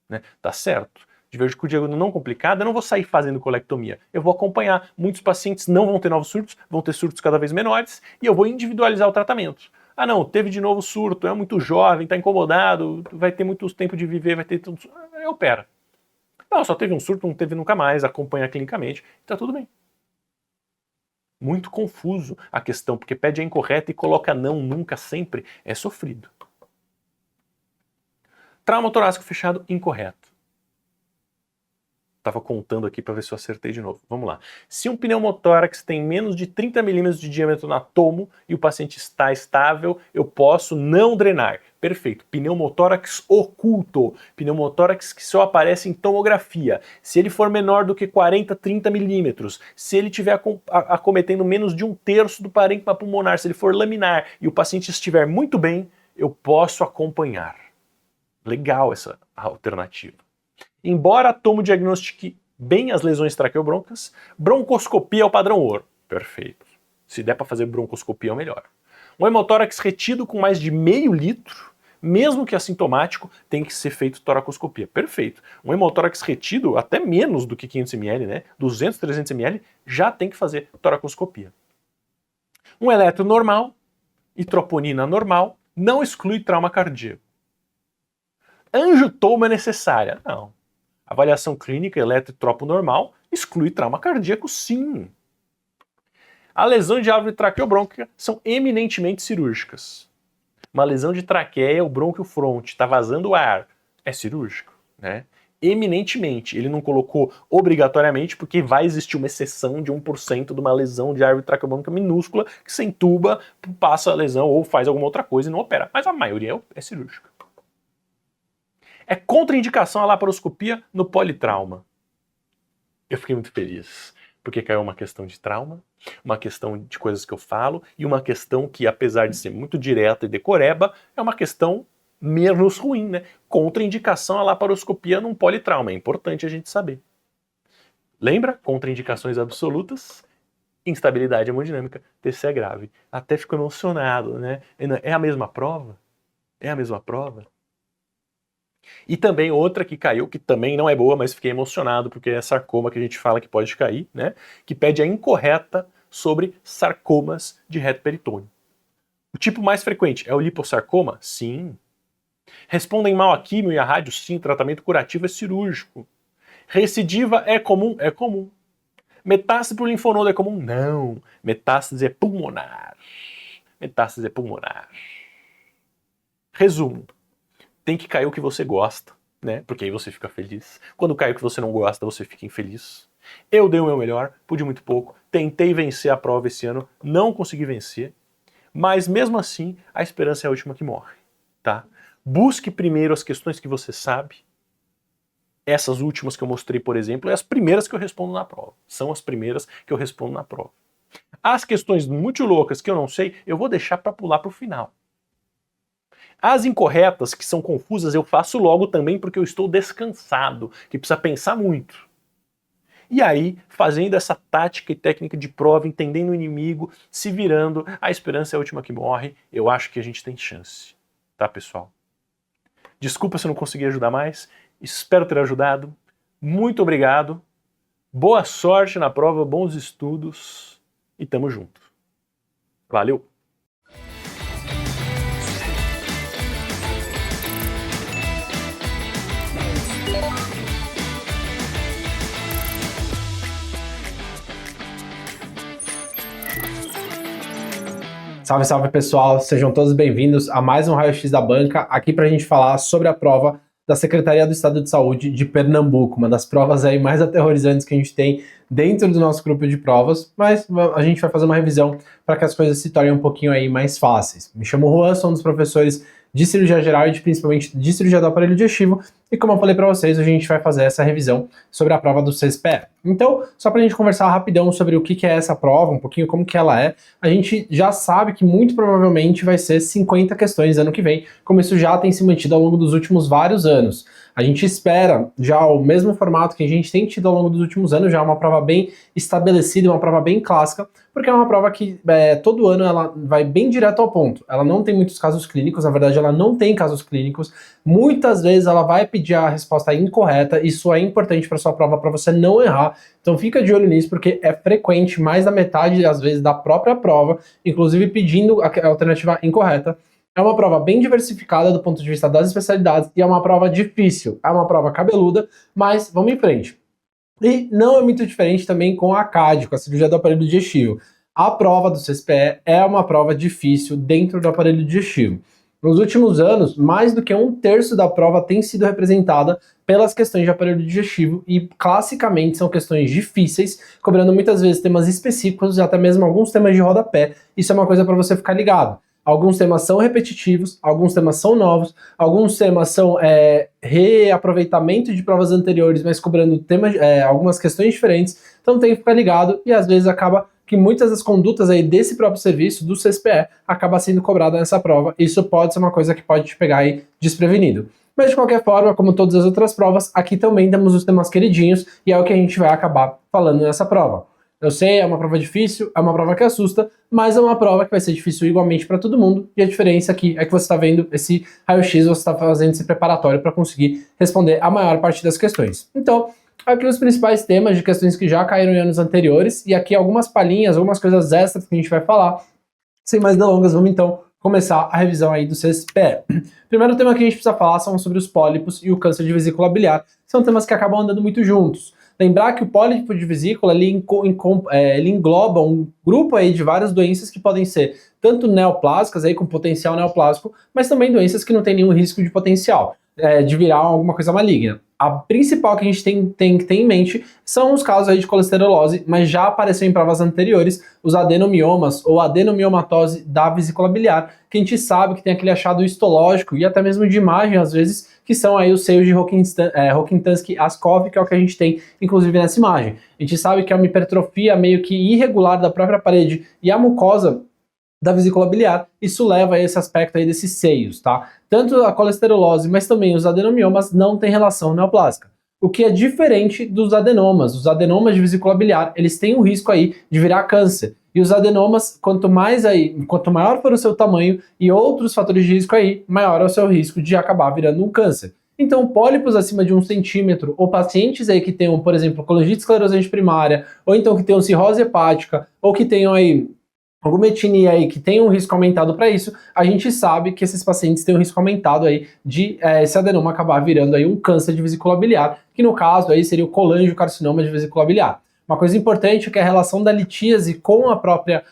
Né? Tá certo. Diverticulite aguda não complicada, eu não vou sair fazendo colectomia. Eu vou acompanhar. Muitos pacientes não vão ter novos surtos, vão ter surtos cada vez menores, e eu vou individualizar o tratamento. Ah não, teve de novo surto, é muito jovem, está incomodado, vai ter muito tempo de viver, vai ter tudo. Opera. Não, só teve um surto, não teve nunca mais, acompanha clinicamente, tá tudo bem. Muito confuso a questão, porque pede a incorreta e coloca não, nunca, sempre, é sofrido. Trauma torácico fechado, incorreto. Estava contando aqui para ver se eu acertei de novo. Vamos lá. Se um pneumotórax tem menos de 30 milímetros de diâmetro na tomo e o paciente está estável, eu posso não drenar. Perfeito. Pneumotórax oculto. Pneumotórax que só aparece em tomografia. Se ele for menor do que 40, 30 milímetros, se ele estiver acometendo menos de 1/3 do parênquima pulmonar, se ele for laminar e o paciente estiver muito bem, eu posso acompanhar. Legal essa alternativa. Embora a tomo diagnostique bem as lesões traqueobroncas, broncoscopia é o padrão ouro. Perfeito. Se der para fazer broncoscopia é o melhor. Um hemotórax retido com mais de meio litro, mesmo que assintomático, tem que ser feito toracoscopia. Perfeito. Um hemotórax retido, até menos do que 500 ml, né? 200, 300 ml, já tem que fazer toracoscopia. Um eletro normal e troponina normal não exclui trauma cardíaco. Angiotoma é necessária? Não. Avaliação clínica eletrotropo normal exclui trauma cardíaco, sim. A lesão de árvore traqueobrônquica são eminentemente cirúrgicas. Uma lesão de traqueia, o brônquio fronte, está vazando ar, é cirúrgico, né? Eminentemente. Ele não colocou obrigatoriamente, porque vai existir uma exceção de 1% de uma lesão de árvore traqueobrônquica minúscula que você entuba, passa a lesão ou faz alguma outra coisa e não opera. Mas a maioria é cirúrgica. É contraindicação à laparoscopia no politrauma. Eu fiquei muito feliz, Porque caiu uma questão de trauma, uma questão de coisas que eu falo e uma questão que, apesar de ser muito direta e decoreba, é uma questão menos ruim, né? Contraindicação à laparoscopia num politrauma, é importante a gente saber. Lembra? Contraindicações absolutas, instabilidade hemodinâmica, TC é grave. Até fico emocionado, né? É a mesma prova? É a mesma prova? E também outra que caiu, que também não é boa, mas fiquei emocionado, porque é sarcoma que a gente fala que pode cair, né? Que pede a incorreta sobre sarcomas de reto peritônio. O tipo mais frequente é o lipossarcoma? Sim. Respondem mal a quimio e a rádio? Sim. Tratamento curativo é cirúrgico. Recidiva é comum? É comum. Metástase por linfonodo é comum? Não. Metástase é pulmonar. Metástase é pulmonar. Resumo. Tem que cair o que você gosta, né? Porque aí você fica feliz. Quando cai o que você não gosta, você fica infeliz. Eu dei o meu melhor, pude muito pouco, tentei vencer a prova esse ano, não consegui vencer, mas mesmo assim, a esperança é a última que morre, tá? Busque primeiro as questões que você sabe. Essas últimas que eu mostrei, por exemplo, é as primeiras que eu respondo na prova. São as primeiras que eu respondo na prova. As questões muito loucas que eu não sei, eu vou deixar para pular para o final. As incorretas, que são confusas, eu faço logo também porque eu estou descansado, que precisa pensar muito. E aí, fazendo essa tática e técnica de prova, entendendo o inimigo, se virando, a esperança é a última que morre, eu acho que a gente tem chance. Tá, pessoal? Desculpa se eu não consegui ajudar mais, espero ter ajudado. Muito obrigado, boa sorte na prova, bons estudos e tamo junto. Valeu!
Salve, salve pessoal, sejam todos bem-vindos a mais um Raio-X da Banca, aqui para a gente falar sobre a prova da Secretaria do Estado de Saúde de Pernambuco, uma das provas aí mais aterrorizantes que a gente tem dentro do nosso grupo de provas, mas a gente vai fazer uma revisão para que as coisas se tornem um pouquinho aí mais fáceis. Me chamo Juan, sou um dos professores de cirurgia geral e principalmente de cirurgia do aparelho digestivo, e como eu falei para vocês, a gente vai fazer essa revisão sobre a prova do CSPE. Então, só para a gente conversar rapidão sobre o que é essa prova, um pouquinho como que ela é, a gente já sabe que muito provavelmente vai ser 50 questões ano que vem, como isso já tem se mantido ao longo dos últimos vários anos. A gente espera já o mesmo formato que a gente tem tido ao longo dos últimos anos, já uma prova bem estabelecida, uma prova bem clássica, porque é uma prova que todo ano ela vai bem direto ao ponto. Ela não tem muitos casos clínicos, na verdade ela não tem casos clínicos. Muitas vezes ela vai pedir a resposta incorreta, isso é importante para sua prova, para você não errar. Então fica de olho nisso, porque é frequente, mais da metade às vezes da própria prova, inclusive pedindo a alternativa incorreta. É uma prova bem diversificada do ponto de vista das especialidades e é uma prova difícil, é uma prova cabeluda, mas vamos em frente. E não é muito diferente também com a CAD, com a cirurgia do aparelho digestivo. A prova do CSPE é uma prova difícil dentro do aparelho digestivo. Nos últimos anos, mais do que 1/3 da prova tem sido representada pelas questões de aparelho digestivo e classicamente são questões difíceis, cobrando muitas vezes temas específicos e até mesmo alguns temas de rodapé. Isso é uma coisa para você ficar ligado. Alguns temas são repetitivos, alguns temas são novos, alguns temas são reaproveitamento de provas anteriores, mas cobrando algumas questões diferentes, então tem que ficar ligado e às vezes acaba que muitas das condutas aí desse próprio serviço, do CSPE, acaba sendo cobrada nessa prova. Isso pode ser uma coisa que pode te pegar aí desprevenido. Mas de qualquer forma, como todas as outras provas, aqui também temos os temas queridinhos e é o que a gente vai acabar falando nessa prova. Eu sei, é uma prova difícil, é uma prova que assusta, mas é uma prova que vai ser difícil igualmente para todo mundo, e a diferença aqui é que você está vendo esse raio-x, você está fazendo esse preparatório para conseguir responder a maior parte das questões. Então, aqui os principais temas de questões que já caíram em anos anteriores, e aqui algumas palhinhas, algumas coisas extras que a gente vai falar. Sem mais delongas, vamos então começar a revisão aí do CSPE. Primeiro tema que a gente precisa falar são sobre os pólipos e o câncer de vesícula biliar, são temas que acabam andando muito juntos. Lembrar que o pólipo de vesícula ele engloba um grupo aí de várias doenças que podem ser tanto neoplásicas, aí com potencial neoplásico, mas também doenças que não têm nenhum risco de potencial de virar alguma coisa maligna. A principal que a gente tem que ter em mente são os casos aí de colesterolose, mas já apareceu em provas anteriores os adenomiomas ou adenomiomatose da vesícula biliar, que a gente sabe que tem aquele achado histológico e até mesmo de imagem, às vezes, que são aí os seios de Rokitansky-Askov, que é o que a gente tem, inclusive, nessa imagem. A gente sabe que é uma hipertrofia meio que irregular da própria parede e a mucosa da vesícula biliar, isso leva a esse aspecto aí desses seios, tá? Tanto a colesterolose, mas também os adenomiomas não têm relação neoplásica. O que é diferente dos adenomas. Os adenomas de vesícula biliar, eles têm o risco aí de virar câncer. E os adenomas, quanto maior for o seu tamanho e outros fatores de risco aí, maior é o seu risco de acabar virando um câncer. Então, pólipos acima de 1 centímetro, ou pacientes aí que tenham, por exemplo, colangite esclerosante primária, ou então que tenham cirrose hepática, ou que tenham aí alguma etnia aí que tem um risco aumentado para isso, a gente sabe que esses pacientes têm um risco aumentado aí de esse adenoma acabar virando aí um câncer de vesícula biliar, que no caso aí seria o colangiocarcinoma de vesícula biliar. Uma coisa importante é que a relação da litíase com a própria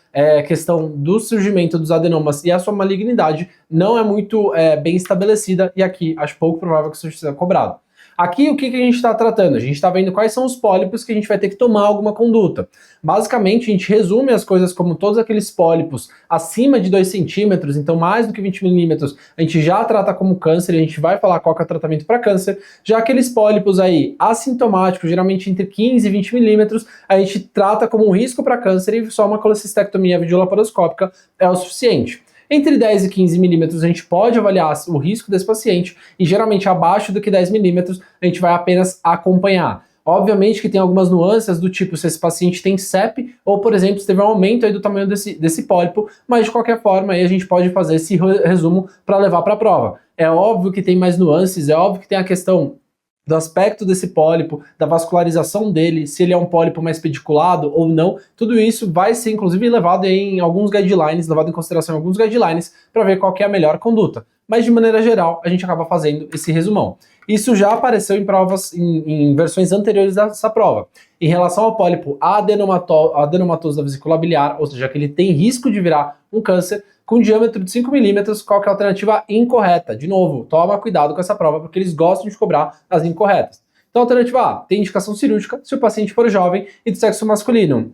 questão do surgimento dos adenomas e a sua malignidade não é muito bem estabelecida, e aqui acho pouco provável que isso seja cobrado. Aqui o que a gente está tratando? A gente está vendo quais são os pólipos que a gente vai ter que tomar alguma conduta. Basicamente, a gente resume as coisas como todos aqueles pólipos acima de 2 centímetros, então mais do que 20 milímetros, a gente já trata como câncer, e a gente vai falar qual que é o tratamento para câncer. Já aqueles pólipos aí assintomáticos, geralmente entre 15 e 20 milímetros, a gente trata como um risco para câncer e só uma colecistectomia videolaparoscópica é o suficiente. Entre 10 e 15 milímetros a gente pode avaliar o risco desse paciente e geralmente abaixo do que 10 milímetros a gente vai apenas acompanhar. Obviamente que tem algumas nuances do tipo se esse paciente tem CEP ou, por exemplo, se teve um aumento aí do tamanho desse pólipo, mas de qualquer forma aí a gente pode fazer esse resumo para levar para a prova. É óbvio que tem mais nuances, é óbvio que tem a questão do aspecto desse pólipo, da vascularização dele, se ele é um pólipo mais pediculado ou não, tudo isso vai ser inclusive levado em alguns guidelines, levado em consideração em alguns guidelines para ver qual que é a melhor conduta. Mas de maneira geral, a gente acaba fazendo esse resumão. Isso já apareceu em provas, em versões anteriores dessa prova. Em relação ao pólipo adenomatoso da vesícula biliar, ou seja, que ele tem risco de virar um câncer, com diâmetro de 5 milímetros, qual que é a alternativa incorreta? De novo, toma cuidado com essa prova, porque eles gostam de cobrar as incorretas. Então, a alternativa A, tem indicação cirúrgica se o paciente for jovem e de sexo masculino.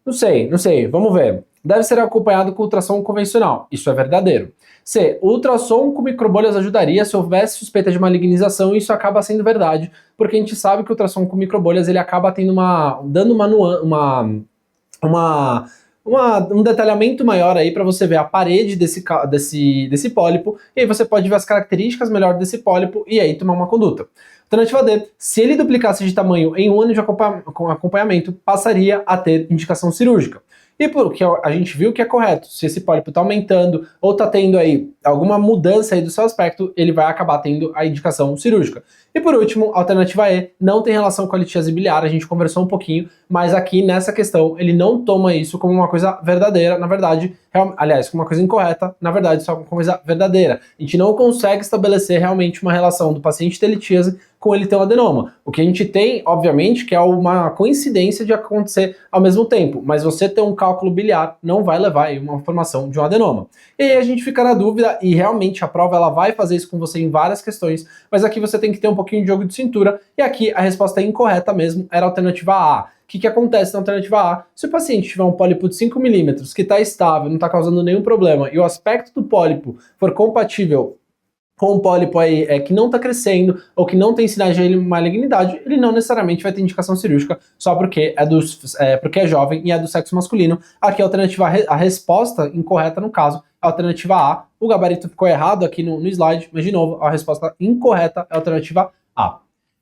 Não sei, vamos ver. Deve ser acompanhado com ultrassom convencional. Isso é verdadeiro. C, o ultrassom com microbolhas ajudaria se houvesse suspeita de malignização, e isso acaba sendo verdade, porque a gente sabe que o ultrassom com microbolhas ele acaba tendo um detalhamento maior aí para você ver a parede desse pólipo, e aí você pode ver as características melhor desse pólipo e aí tomar uma conduta. Alternativa D, se ele duplicasse de tamanho em um ano de acompanhamento, passaria a ter indicação cirúrgica. E porque a gente viu que é correto, se esse pólipo está aumentando ou está tendo aí alguma mudança aí do seu aspecto, ele vai acabar tendo a indicação cirúrgica. E por último, alternativa E, não tem relação com a litíase biliar, a gente conversou um pouquinho, mas aqui nessa questão ele não toma isso como uma coisa verdadeira, na verdade, aliás, como uma coisa incorreta, na verdade, só como uma coisa verdadeira. A gente não consegue estabelecer realmente uma relação do paciente ter litíase com ele ter um adenoma. O que a gente tem, obviamente, que é uma coincidência de acontecer ao mesmo tempo, mas você ter um cálculo biliar não vai levar a uma formação de um adenoma. E aí a gente fica na dúvida, e realmente a prova ela vai fazer isso com você em várias questões, mas aqui você tem que ter um pouquinho de jogo de cintura, e aqui a resposta é incorreta mesmo, era a alternativa A. O que acontece na alternativa A? Se o paciente tiver um pólipo de 5 milímetros que está estável, não está causando nenhum problema, e o aspecto do pólipo for compatível com um pólipo aí que não está crescendo ou que não tem sinais de malignidade, ele não necessariamente vai ter indicação cirúrgica só porque porque é jovem e é do sexo masculino. Aqui a alternativa, a resposta incorreta no caso, a alternativa A. O gabarito ficou errado aqui no slide, mas de novo, a resposta incorreta é a alternativa A.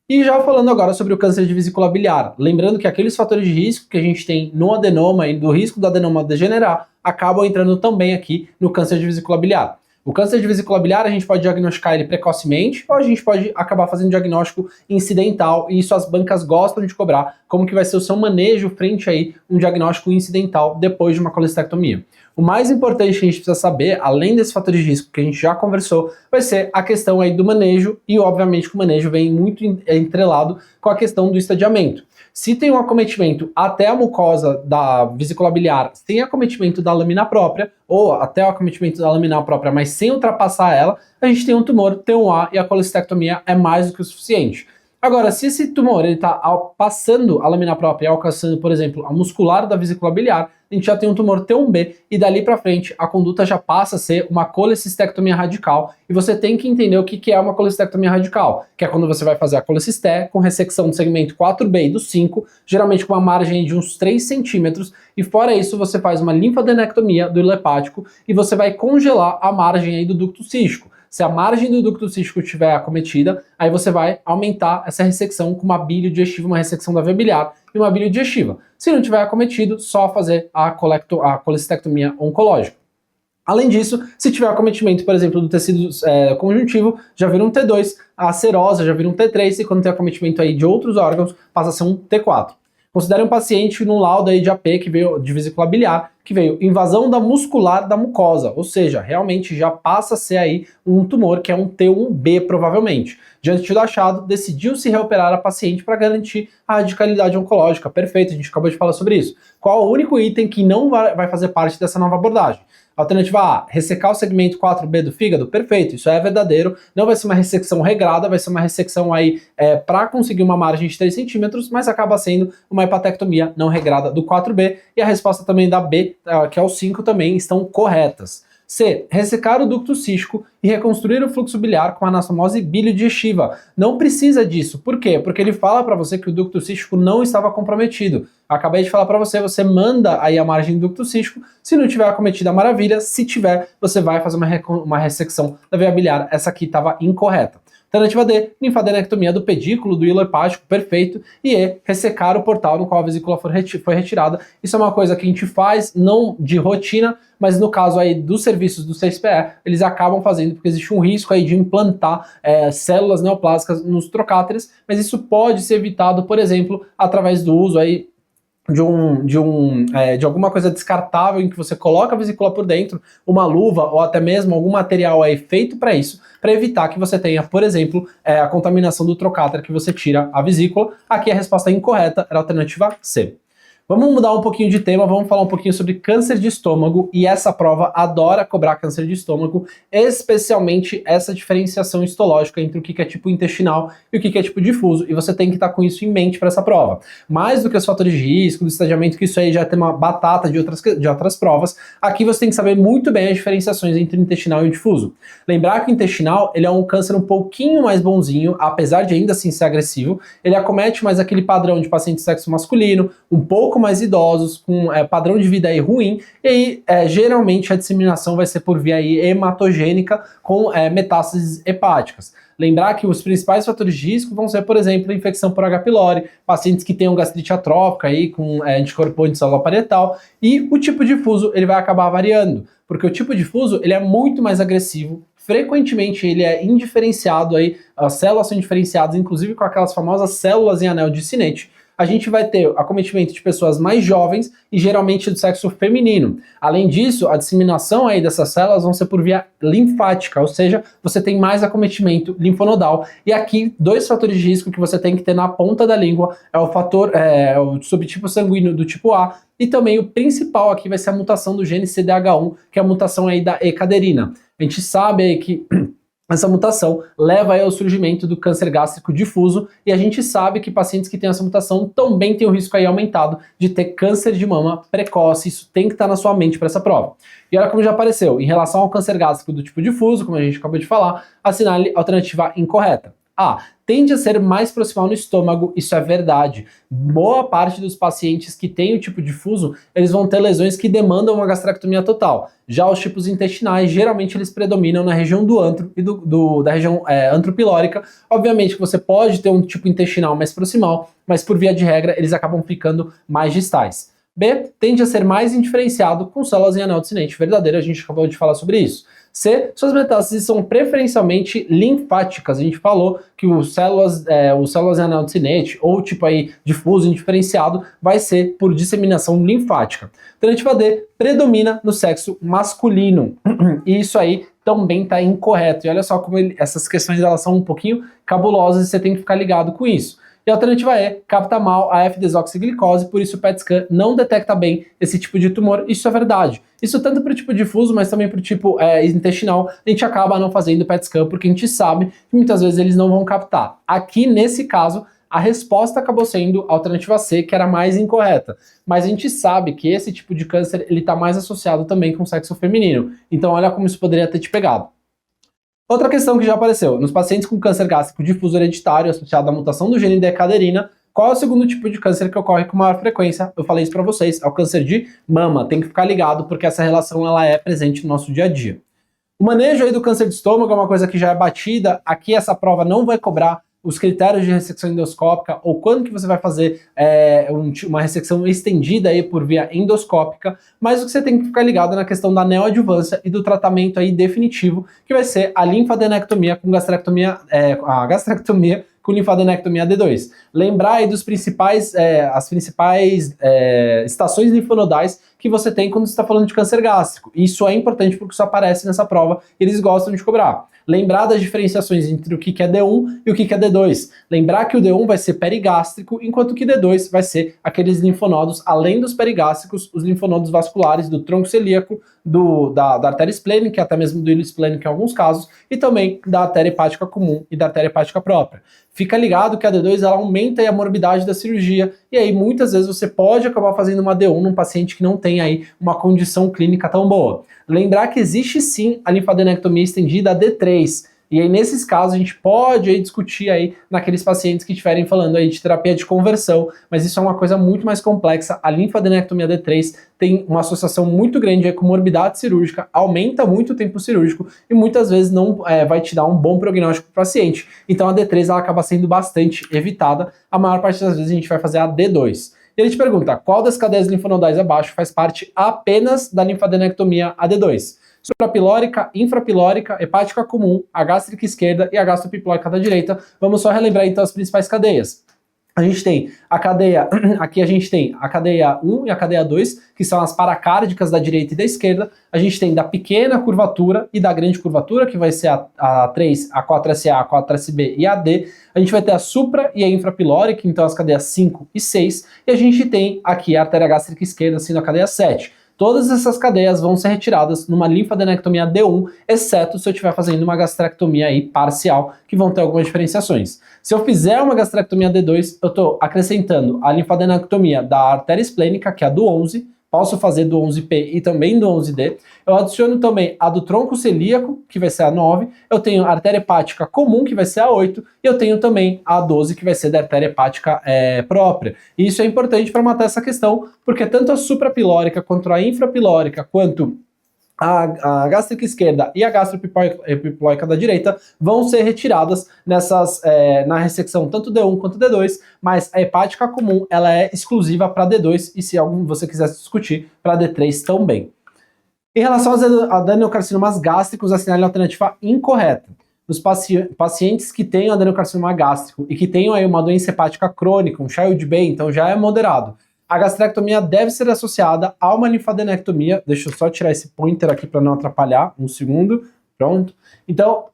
E já falando agora sobre o câncer de vesícula biliar, lembrando que aqueles fatores de risco que a gente tem no adenoma e do risco do adenoma degenerar acabam entrando também aqui no câncer de vesícula biliar. O câncer de vesícula biliar a gente pode diagnosticar ele precocemente ou a gente pode acabar fazendo diagnóstico incidental, e isso as bancas gostam de cobrar, como que vai ser o seu manejo frente aí um diagnóstico incidental depois de uma colecistectomia. O mais importante que a gente precisa saber, além desses fatores de risco que a gente já conversou, vai ser a questão aí do manejo, e obviamente que o manejo vem muito entrelado com a questão do estadiamento. Se tem um acometimento até a mucosa da vesícula biliar sem acometimento da lâmina própria, ou até o acometimento da lâmina própria, mas sem ultrapassar ela, a gente tem um tumor T1A e a colecistectomia é mais do que o suficiente. Agora, se esse tumor está passando a lâmina própria e alcançando, por exemplo, a muscular da vesícula biliar, a gente já tem um tumor T1B e dali para frente a conduta já passa a ser uma colecistectomia radical e você tem que entender o que é uma colecistectomia radical, que é quando você vai fazer a colecisté com ressecção do segmento 4B e do 5, geralmente com uma margem de uns 3 centímetros, e fora isso você faz uma linfadenectomia do hilo hepático e você vai congelar a margem aí do ducto cístico. Se a margem do ducto cístico estiver acometida, aí você vai aumentar essa ressecção com uma bile digestiva, uma ressecção da via biliar e uma bile digestiva. Se não tiver acometido, só fazer a colecistectomia oncológica. Além disso, se tiver acometimento, por exemplo, do tecido conjuntivo, já vira um T2, a serosa já vira um T3, e quando tem acometimento aí de outros órgãos, passa a ser um T4. Considere um paciente no laudo aí de AP, que veio de vesícula biliar, que veio invasão da muscular da mucosa, ou seja, realmente já passa a ser aí um tumor que é um T1B provavelmente. Diante do achado, decidiu-se reoperar a paciente para garantir a radicalidade oncológica. Perfeito, a gente acabou de falar sobre isso. Qual o único item que não vai fazer parte dessa nova abordagem? Alternativa A, ressecar o segmento 4B do fígado? Perfeito, isso é verdadeiro. Não vai ser uma ressecção regrada, vai ser uma ressecção aí para conseguir uma margem de 3 centímetros, mas acaba sendo uma hepatectomia não regrada do 4B. E a resposta também da B, que é o 5, também estão corretas. C. Ressecar o ducto cístico e reconstruir o fluxo biliar com anastomose biliodigestiva. Não precisa disso. Por quê? Porque ele fala para você que o ducto cístico não estava comprometido. Acabei de falar para você, você manda aí a margem do ducto cístico. Se não tiver acometida, maravilha. Se tiver, você vai fazer uma ressecção da via biliar. Essa aqui estava incorreta. Alternativa D, linfadenectomia do pedículo do hilo hepático, perfeito. E E, ressecar o portal no qual a vesícula foi retirada. Isso é uma coisa que a gente faz, não de rotina, mas no caso aí dos serviços do 6PE, eles acabam fazendo porque existe um risco aí de implantar células neoplásicas nos trocáteres, mas isso pode ser evitado, por exemplo, através do uso aí de alguma coisa descartável em que você coloca a vesícula por dentro, uma luva ou até mesmo algum material aí feito para isso, para evitar que você tenha, por exemplo, a contaminação do trocáter que você tira a vesícula. Aqui a resposta incorreta era a alternativa C. Vamos mudar um pouquinho de tema, vamos falar um pouquinho sobre câncer de estômago, e essa prova adora cobrar câncer de estômago, especialmente essa diferenciação histológica entre o que é tipo intestinal e o que é tipo difuso, e você tem que estar com isso em mente para essa prova. Mais do que os fatores de risco, do estadiamento, que isso aí já tem uma batata de outras provas, aqui você tem que saber muito bem as diferenciações entre o intestinal e o difuso. Lembrar que o intestinal, ele é um câncer um pouquinho mais bonzinho, apesar de ainda assim ser agressivo, ele acomete mais aquele padrão de paciente de sexo masculino, um pouco mais idosos, com padrão de vida aí ruim, e aí geralmente a disseminação vai ser por via aí hematogênica com metástases hepáticas. Lembrar que os principais fatores de risco vão ser, por exemplo, a infecção por H. pylori, pacientes que tenham gastrite atrófica aí com anticorpo de célula parietal, e o tipo difuso ele vai acabar variando, porque o tipo difuso ele é muito mais agressivo. Frequentemente ele é indiferenciado aí, as células são indiferenciadas, inclusive com aquelas famosas células em anel de Sinet. A gente vai ter acometimento de pessoas mais jovens e geralmente do sexo feminino. Além disso, a disseminação aí dessas células vão ser por via linfática, ou seja, você tem mais acometimento linfonodal. E aqui, 2 fatores de risco que você tem que ter na ponta da língua é o subtipo sanguíneo do tipo A, e também o principal aqui vai ser a mutação do gene CDH1, que é a mutação aí da E-caderina. A gente sabe aí que essa mutação leva aí ao surgimento do câncer gástrico difuso, e a gente sabe que pacientes que têm essa mutação também têm o risco aí aumentado de ter câncer de mama precoce. Isso tem que estar na sua mente para essa prova. E olha como já apareceu, em relação ao câncer gástrico do tipo difuso, como a gente acabou de falar, assinale a alternativa incorreta. A. Tende a ser mais proximal no estômago, isso é verdade. Boa parte dos pacientes que têm o tipo difuso, eles vão ter lesões que demandam uma gastrectomia total. Já os tipos intestinais, geralmente eles predominam na região do antro e da região antropilórica. Obviamente que você pode ter um tipo intestinal mais proximal, mas por via de regra eles acabam ficando mais distais. B. Tende a ser mais indiferenciado com células em anel de Sinet, verdadeiro, a gente acabou de falar sobre isso. C. Suas metástases são preferencialmente linfáticas. A gente falou que os células em anel de Sinet, ou tipo aí difuso indiferenciado, vai ser por disseminação linfática. Alternativa D, predomina no sexo masculino. E isso aí também está incorreto. E olha só como essas questões elas são um pouquinho cabulosas e você tem que ficar ligado com isso. E E a alternativa E, capta mal a F-desoxiglicose, por isso o PET scan não detecta bem esse tipo de tumor. Isso é verdade. Isso tanto para o tipo difuso, mas também para o tipo intestinal, a gente acaba não fazendo PET scan porque a gente sabe que muitas vezes eles não vão captar. Aqui, nesse caso, a resposta acabou sendo a alternativa C, que era mais incorreta. Mas a gente sabe que esse tipo de câncer ele está mais associado também com o sexo feminino. Então olha como isso poderia ter te pegado. Outra questão que já apareceu, nos pacientes com câncer gástrico difuso hereditário associado à mutação do gene decaderina, qual é o segundo tipo de câncer que ocorre com maior frequência? Eu falei isso para vocês, é o câncer de mama. Tem que ficar ligado porque essa relação ela é presente no nosso dia a dia. O manejo aí do câncer de estômago é uma coisa que já é batida. Aqui essa prova não vai cobrar os critérios de ressecção endoscópica ou quando que você vai fazer uma ressecção estendida aí por via endoscópica, mas o que você tem que ficar ligado é na questão da neoadjuvância e do tratamento aí definitivo, que vai ser a linfadenectomia com a gastrectomia com linfadenectomia D2. Lembrar aí dos as principais estações linfonodais que você tem quando você está falando de câncer gástrico. Isso é importante porque isso aparece nessa prova e eles gostam de cobrar. Lembrar das diferenciações entre o que é D1 e o que é D2. Lembrar que o D1 vai ser perigástrico, enquanto que D2 vai ser aqueles linfonodos, além dos perigástricos, os linfonodos vasculares do tronco celíaco, da artéria esplênica, até mesmo do hilo esplênico em alguns casos, e também da artéria hepática comum e da artéria hepática própria. Fica ligado que a D2 ela aumenta a morbidade da cirurgia, e aí muitas vezes você pode acabar fazendo uma D1 num paciente que não tem aí uma condição clínica tão boa. Lembrar que existe sim a linfadenectomia estendida a D3, e aí nesses casos a gente pode aí discutir aí naqueles pacientes que estiverem falando aí de terapia de conversão, mas isso é uma coisa muito mais complexa. A linfadenectomia D3 tem uma associação muito grande aí com morbidade cirúrgica, aumenta muito o tempo cirúrgico e muitas vezes não vai te dar um bom prognóstico para o paciente. Então a D3 ela acaba sendo bastante evitada, a maior parte das vezes a gente vai fazer a D2. E ele te pergunta, qual das cadeias linfonodais abaixo faz parte apenas da linfadenectomia AD2? Suprapilórica, infrapilórica, hepática comum, a gástrica esquerda e a gastropipilórica da direita. Vamos só relembrar então as principais cadeias. A gente tem a cadeia, aqui a gente tem a cadeia 1 e a cadeia 2, que são as paracárdicas da direita e da esquerda. A gente tem da pequena curvatura e da grande curvatura, que vai ser a 3, a 4SA, a 4SB e a D. A gente vai ter a supra e a infrapilórica, então as cadeias 5 e 6. E a gente tem aqui a artéria gástrica esquerda, sendo a cadeia 7. Todas essas cadeias vão ser retiradas numa linfadenectomia D1, exceto se eu estiver fazendo uma gastrectomia aí parcial, que vão ter algumas diferenciações. Se eu fizer uma gastrectomia D2, eu estou acrescentando a linfadenectomia da artéria esplênica, que é a do 11, posso fazer do 11P e também do 11D. Eu adiciono também a do tronco celíaco, que vai ser a 9. Eu tenho a artéria hepática comum, que vai ser a 8. E eu tenho também a 12, que vai ser da artéria hepática própria. E isso é importante para matar essa questão, porque tanto a suprapilórica quanto a infrapilórica, quanto a gástrica esquerda e a gastropipilórica da direita vão ser retiradas na ressecção tanto D1 quanto D2, mas a hepática comum ela é exclusiva para D2 e se você quiser discutir, para D3 também. Em relação aos adenocarcinomas gástricos, assinale a alternativa incorreta. Nos pacientes que têm adenocarcinoma gástrico e que tenham aí uma doença hepática crônica, um Child B, então já é moderado, a gastrectomia deve ser associada a uma linfadenectomia. Deixa eu só tirar esse pointer aqui para não atrapalhar. Um segundo. Pronto. Então,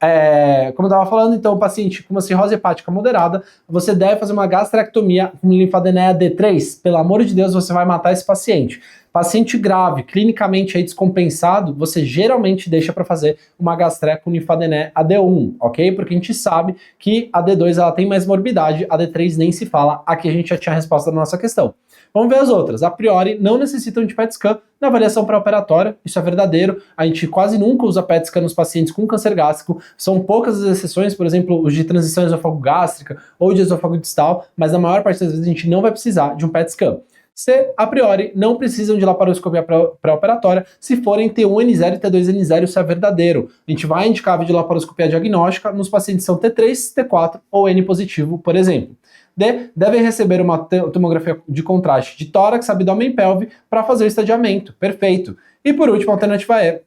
como eu estava falando, então o paciente com uma cirrose hepática moderada, você deve fazer uma gastrectomia com linfadeneia D3. Pelo amor de Deus, você vai matar esse paciente. Paciente grave, clinicamente aí descompensado, você geralmente deixa para fazer uma gastrec com linfadené AD1, ok? Porque a gente sabe que a D2 ela tem mais morbidade, a D3 nem se fala. Aqui a gente já tinha a resposta da nossa questão. Vamos ver as outras. A priori, não necessitam de PET scan na avaliação pré-operatória, isso é verdadeiro. A gente quase nunca usa PET scan nos pacientes com câncer gástrico. São poucas as exceções, por exemplo, os de transição esôfago-gástrica ou de esôfago distal, mas na maior parte das vezes a gente não vai precisar de um PET scan. C, a priori, não precisam de laparoscopia pré-operatória se forem T1N0 e T2N0, isso é verdadeiro. A gente vai indicar a videolaparoscopia diagnóstica nos pacientes que são T3, T4 ou N positivo, por exemplo. D, devem receber uma tomografia de contraste de tórax, abdômen e pelve para fazer o estadiamento. Perfeito. E por último, a alternativa E,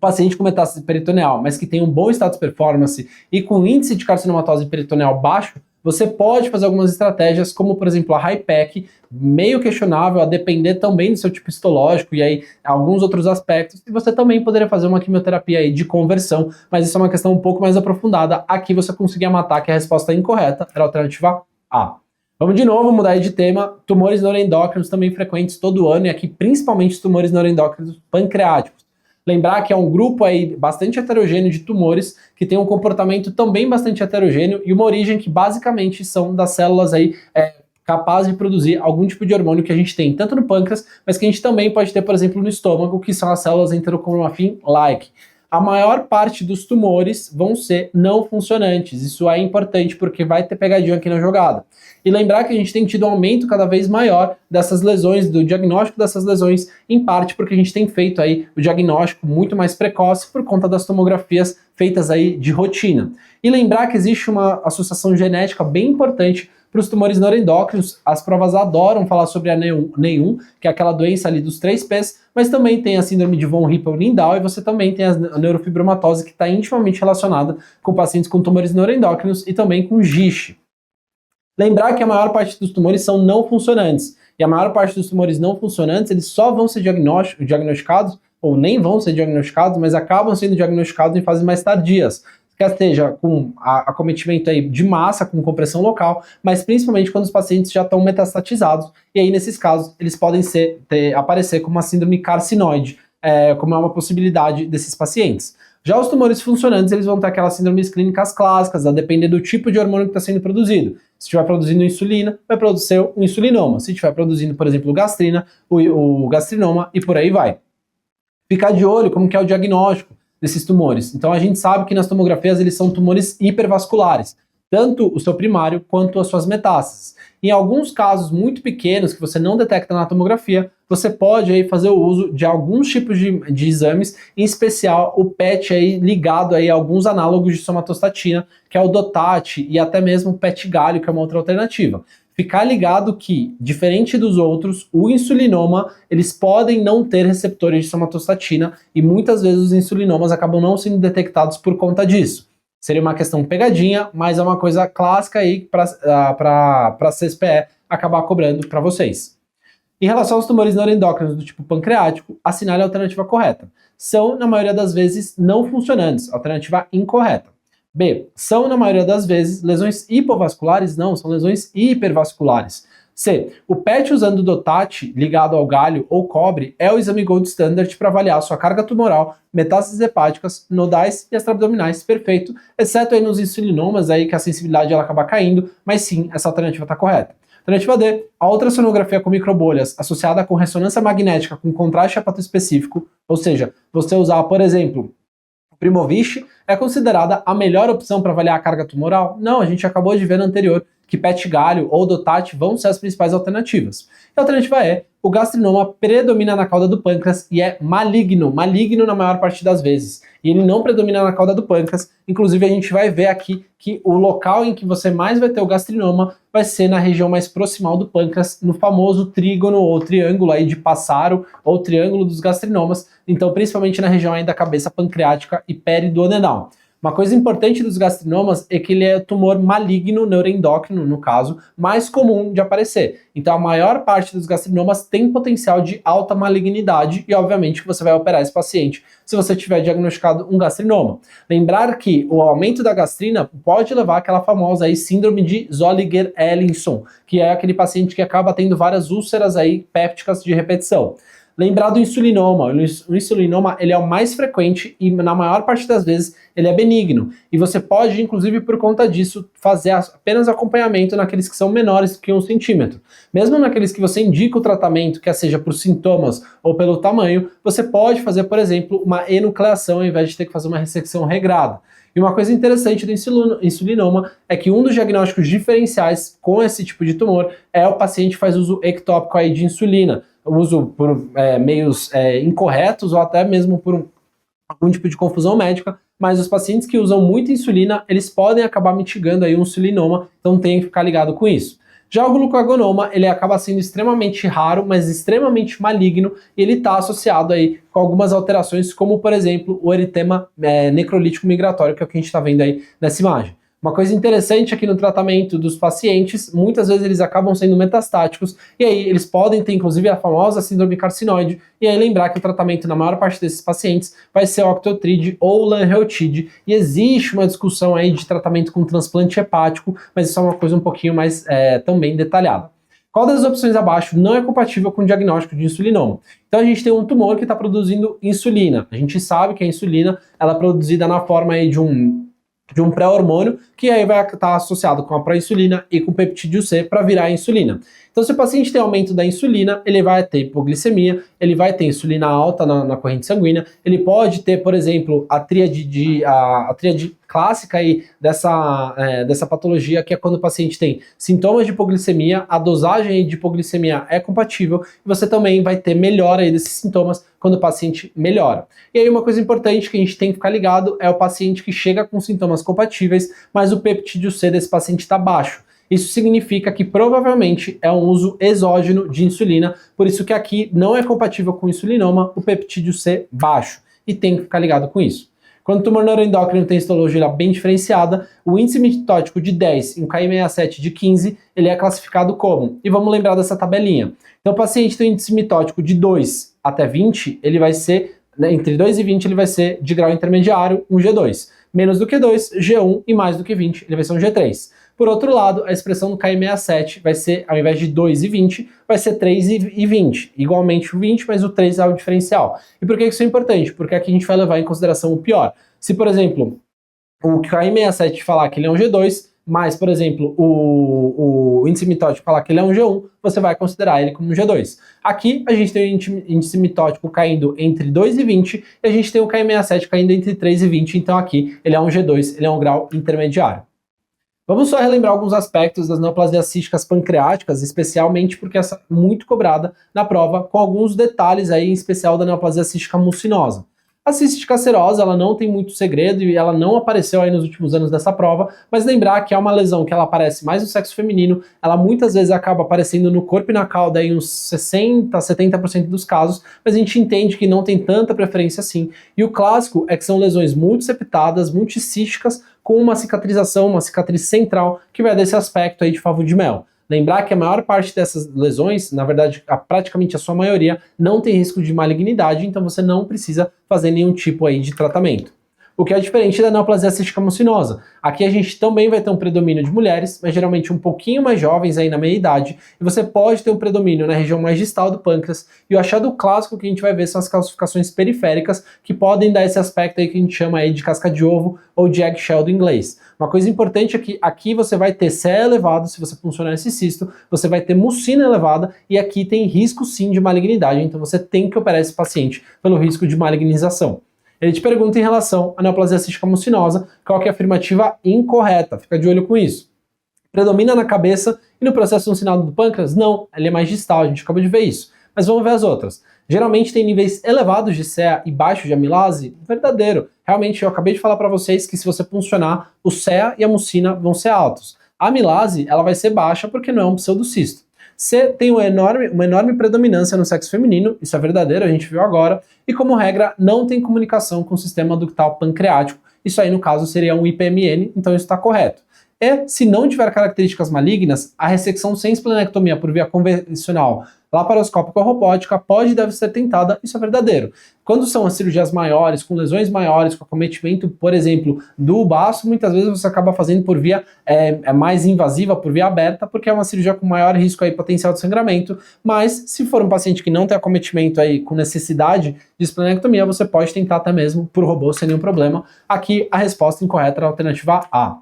paciente com metástase peritoneal, mas que tem um bom status performance e com índice de carcinomatose peritoneal baixo, você pode fazer algumas estratégias, como por exemplo a HIPEC, meio questionável, a depender também do seu tipo histológico e aí alguns outros aspectos, e você também poderia fazer uma quimioterapia aí de conversão, mas isso é uma questão um pouco mais aprofundada. Aqui você conseguia matar que a resposta incorreta era a alternativa A. Vamos de novo mudar aí de tema. Tumores neuroendócrinos também frequentes todo ano, e aqui principalmente tumores neuroendócrinos pancreáticos. Lembrar que é um grupo aí bastante heterogêneo de tumores que tem um comportamento também bastante heterogêneo e uma origem que basicamente são das células aí capazes de produzir algum tipo de hormônio que a gente tem tanto no pâncreas, mas que a gente também pode ter, por exemplo, no estômago, que são as células enterocromafin-like. A maior parte dos tumores vão ser não funcionantes. Isso é importante porque vai ter pegadinha aqui na jogada. E lembrar que a gente tem tido um aumento cada vez maior dessas lesões, do diagnóstico dessas lesões, em parte porque a gente tem feito aí o diagnóstico muito mais precoce por conta das tomografias feitas aí de rotina. E lembrar que existe uma associação genética bem importante para os tumores neuroendócrinos. As provas adoram falar sobre a NEI1, que é aquela doença ali dos 3Ps, mas também tem a síndrome de von Hippel-Lindau e você também tem a neurofibromatose, que está intimamente relacionada com pacientes com tumores neuroendócrinos e também com GIST. Lembrar que a maior parte dos tumores são não funcionantes, e a maior parte dos tumores não funcionantes, eles só vão ser diagnosticados, ou nem vão ser diagnosticados, mas acabam sendo diagnosticados em fases mais tardias, quer seja com acometimento aí de massa, com compressão local, mas principalmente quando os pacientes já estão metastatizados, e aí nesses casos eles podem aparecer como uma síndrome carcinoide, como é uma possibilidade desses pacientes. Já os tumores funcionantes, eles vão ter aquelas síndromes clínicas clássicas, a depender do tipo de hormônio que está sendo produzido. Se estiver produzindo insulina, vai produzir um insulinoma. Se estiver produzindo, por exemplo, gastrina, o gastrinoma e por aí vai. Ficar de olho como que é o diagnóstico desses tumores. Então a gente sabe que nas tomografias eles são tumores hipervasculares, tanto o seu primário quanto as suas metástases. Em alguns casos muito pequenos que você não detecta na tomografia, você pode aí fazer o uso de alguns tipos de exames, em especial o PET aí ligado aí a alguns análogos de somatostatina, que é o DOTAT e até mesmo o PET galho, que é uma outra alternativa. Ficar ligado que, diferente dos outros, o insulinoma, eles podem não ter receptores de somatostatina e muitas vezes os insulinomas acabam não sendo detectados por conta disso. Seria uma questão pegadinha, mas é uma coisa clássica aí para a CSPE acabar cobrando para vocês. Em relação aos tumores neuroendócrinos do tipo pancreático, assinale a alternativa correta. São, na maioria das vezes, não funcionantes, alternativa incorreta. B. São, na maioria das vezes, lesões hipovasculares? Não, são lesões hipervasculares. C. O PET usando o DOTAT ligado ao galho ou cobre é o exame gold standard para avaliar a sua carga tumoral, metástases hepáticas, nodais e extraabdominais, perfeito, exceto aí nos insulinomas aí que a sensibilidade ela acaba caindo, mas sim, essa alternativa está correta. Alternativa D, a ultrassonografia com microbolhas associada com ressonância magnética com contraste hepatoespecífico, ou seja, você usar, por exemplo, Primovich, é considerada a melhor opção para avaliar a carga tumoral? Não, a gente acabou de ver no anterior que PET galho ou DOTAT vão ser as principais alternativas. E a alternativa é, o gastrinoma predomina na cauda do pâncreas e é maligno na maior parte das vezes. E ele não predomina na cauda do pâncreas, inclusive a gente vai ver aqui que o local em que você mais vai ter o gastrinoma vai ser na região mais proximal do pâncreas, no famoso trígono ou triângulo aí de Passaro, ou triângulo dos gastrinomas, então principalmente na região aí da cabeça pancreática e periduodenal. Uma coisa importante dos gastrinomas é que ele é tumor maligno neuroendócrino, no caso, mais comum de aparecer. Então a maior parte dos gastrinomas tem potencial de alta malignidade e obviamente que você vai operar esse paciente se você tiver diagnosticado um gastrinoma. Lembrar que o aumento da gastrina pode levar àquela famosa aí síndrome de Zolliger-Ellison, que é aquele paciente que acaba tendo várias úlceras aí pépticas de repetição. Lembrar do insulinoma. O insulinoma ele é o mais frequente e na maior parte das vezes ele é benigno. E você pode, inclusive por conta disso, fazer apenas acompanhamento naqueles que são menores que 1 centímetro. Mesmo naqueles que você indica o tratamento, quer seja por sintomas ou pelo tamanho, você pode fazer, por exemplo, uma enucleação ao invés de ter que fazer uma ressecção regrada. E uma coisa interessante do insulinoma é que um dos diagnósticos diferenciais com esse tipo de tumor é o paciente que faz uso ectópico aí de insulina, uso por meios incorretos ou até mesmo por algum tipo de confusão médica, mas os pacientes que usam muita insulina, eles podem acabar mitigando aí um insulinoma, então tem que ficar ligado com isso. Já o glucagonoma, ele acaba sendo extremamente raro, mas extremamente maligno, e ele está associado aí com algumas alterações, como por exemplo o eritema necrolítico migratório, que é o que a gente está vendo aí nessa imagem. Uma coisa interessante aqui no tratamento dos pacientes, muitas vezes eles acabam sendo metastáticos, e aí eles podem ter inclusive a famosa síndrome carcinoide, e aí lembrar que o tratamento na maior parte desses pacientes vai ser octreotide ou lanreotide, e existe uma discussão aí de tratamento com transplante hepático, mas isso é uma coisa um pouquinho mais também detalhada. Qual das opções abaixo não é compatível com o diagnóstico de insulinoma? Então a gente tem um tumor que está produzindo insulina. A gente sabe que a insulina ela é produzida na forma aí de um pré-hormônio, que aí vai estar associado com a pró-insulina e com o peptídeo C para virar a insulina. Então, se o paciente tem aumento da insulina, ele vai ter hipoglicemia, ele vai ter insulina alta na corrente sanguínea, ele pode ter, por exemplo, a tríade clássica aí dessa patologia, que é quando o paciente tem sintomas de hipoglicemia, a dosagem de hipoglicemia é compatível, e você também vai ter melhora aí desses sintomas quando o paciente melhora. E aí uma coisa importante que a gente tem que ficar ligado é o paciente que chega com sintomas compatíveis, mas o peptídeo C desse paciente está baixo. Isso significa que provavelmente é um uso exógeno de insulina, por isso que aqui não é compatível com insulinoma o peptídeo C baixo, e tem que ficar ligado com isso. Quando o tumor neuroendócrino tem histologia bem diferenciada, o índice mitótico de 10 e um KI67 de 15, ele é classificado como? E vamos lembrar dessa tabelinha. Então o paciente tem um índice mitótico de 2 até 20, ele vai ser, entre 2 e 20, ele vai ser de grau intermediário, um G2. Menos do que 2, G1, e mais do que 20, ele vai ser um G3. Por outro lado, a expressão do KI67 vai ser, ao invés de 2 e 20, vai ser 3 e 20. Igualmente o 20, mas o 3 é o diferencial. E por que isso é importante? Porque aqui a gente vai levar em consideração o pior. Se, por exemplo, o KI67 falar que ele é um G2, mas, por exemplo, o índice mitótico falar que ele é um G1, você vai considerar ele como um G2. Aqui a gente tem o índice mitótico caindo entre 2 e 20, e a gente tem o KI67 caindo entre 3 e 20, então aqui ele é um G2, ele é um grau intermediário. Vamos só relembrar alguns aspectos das neoplasias císticas pancreáticas, especialmente porque essa é muito cobrada na prova, com alguns detalhes aí, em especial da neoplasia cística mucinosa. A cística serosa, ela não tem muito segredo e ela não apareceu aí nos últimos anos dessa prova, mas lembrar que é uma lesão que ela aparece mais no sexo feminino, ela muitas vezes acaba aparecendo no corpo e na cauda em uns 60%, 70% dos casos, mas a gente entende que não tem tanta preferência assim. E o clássico é que são lesões multiseptadas, multicísticas, com uma cicatrização, uma cicatriz central, que vai dar esse aspecto aí de favo de mel. Lembrar que a maior parte dessas lesões, na verdade, praticamente a sua maioria, não tem risco de malignidade, então você não precisa fazer nenhum tipo aí de tratamento. O que é diferente da neoplasia cística mucinosa. Aqui a gente também vai ter um predomínio de mulheres, mas geralmente um pouquinho mais jovens aí na meia idade, e você pode ter um predomínio na região mais distal do pâncreas, e o achado clássico que a gente vai ver são as calcificações periféricas, que podem dar esse aspecto aí que a gente chama aí de casca de ovo ou de eggshell do inglês. Uma coisa importante é que aqui você vai ter CE elevado, se você funcionar esse cisto, você vai ter mucina elevada, e aqui tem risco sim de malignidade, então você tem que operar esse paciente pelo risco de malignização. Ele te pergunta em relação à neoplasia cística mucinosa, qual que é a afirmativa incorreta, fica de olho com isso. Predomina na cabeça e no processo funcional do pâncreas? Não, ele é mais distal, a gente acabou de ver isso. Mas vamos ver as outras. Geralmente tem níveis elevados de CEA e baixos de amilase? Verdadeiro. Realmente, eu acabei de falar para vocês que se você funcionar, o CEA e a mucina vão ser altos. A amilase, ela vai ser baixa porque não é um pseudocisto. C tem uma enorme predominância no sexo feminino, isso é verdadeiro, a gente viu agora, e como regra não tem comunicação com o sistema ductal pancreático, isso aí no caso seria um IPMN, então isso está correto. E se não tiver características malignas, a ressecção sem esplenectomia por via convencional laparoscópica ou robótica pode e deve ser tentada, isso é verdadeiro. Quando são as cirurgias maiores, com lesões maiores, com acometimento, por exemplo, do baço, muitas vezes você acaba fazendo por via mais invasiva, por via aberta, porque é uma cirurgia com maior risco aí potencial de sangramento, mas se for um paciente que não tem acometimento aí com necessidade de esplenectomia, você pode tentar até mesmo por robô sem nenhum problema. Aqui a resposta incorreta era a alternativa A.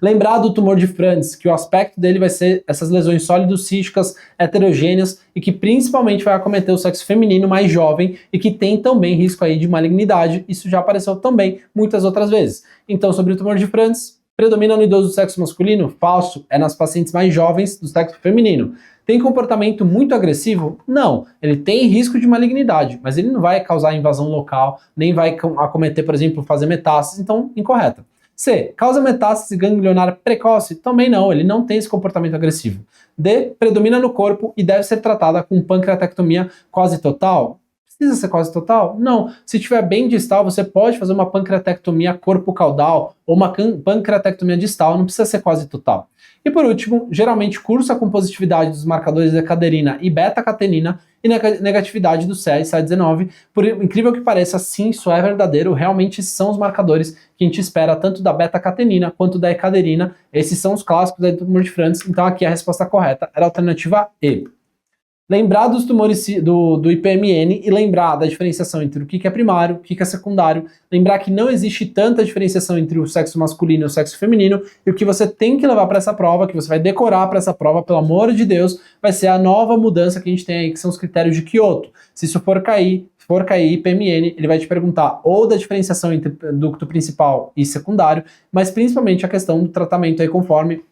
Lembrar do tumor de Franz, que o aspecto dele vai ser essas lesões sólido-císticas heterogêneas e que principalmente vai acometer o sexo feminino mais jovem e que tem também risco aí de malignidade. Isso já apareceu também muitas outras vezes. Então, sobre o tumor de Franz, predomina no idoso do sexo masculino? Falso, é nas pacientes mais jovens do sexo feminino. Tem comportamento muito agressivo? Não, ele tem risco de malignidade, mas ele não vai causar invasão local, nem vai acometer, por exemplo, fazer metástase, então incorreta. C. Causa metástase ganglionar precoce? Também não, ele não tem esse comportamento agressivo. D. Predomina no corpo e deve ser tratada com pancreatectomia quase total? Precisa ser quase total? Não. Se estiver bem distal, você pode fazer uma pancreatectomia corpo-caudal ou uma pancreatectomia distal, não precisa ser quase total. E por último, geralmente cursa com positividade dos marcadores de caderina e beta-catenina e negatividade do CA e CA19. Por incrível que pareça, sim, isso é verdadeiro, realmente são os marcadores que a gente espera tanto da beta-catenina quanto da ecaderina. Esses são os clássicos do tumor de Francis, então aqui a resposta correta era a alternativa E. Lembrar dos tumores do IPMN e lembrar da diferenciação entre o que é primário, o que é secundário. Lembrar que não existe tanta diferenciação entre o sexo masculino e o sexo feminino. E o que você tem que levar para essa prova, que você vai decorar para essa prova, pelo amor de Deus, vai ser a nova mudança que a gente tem aí, que são os critérios de Kyoto. Se isso for cair IPMN, ele vai te perguntar ou da diferenciação entre ducto principal e secundário, mas principalmente a questão do tratamento aí conforme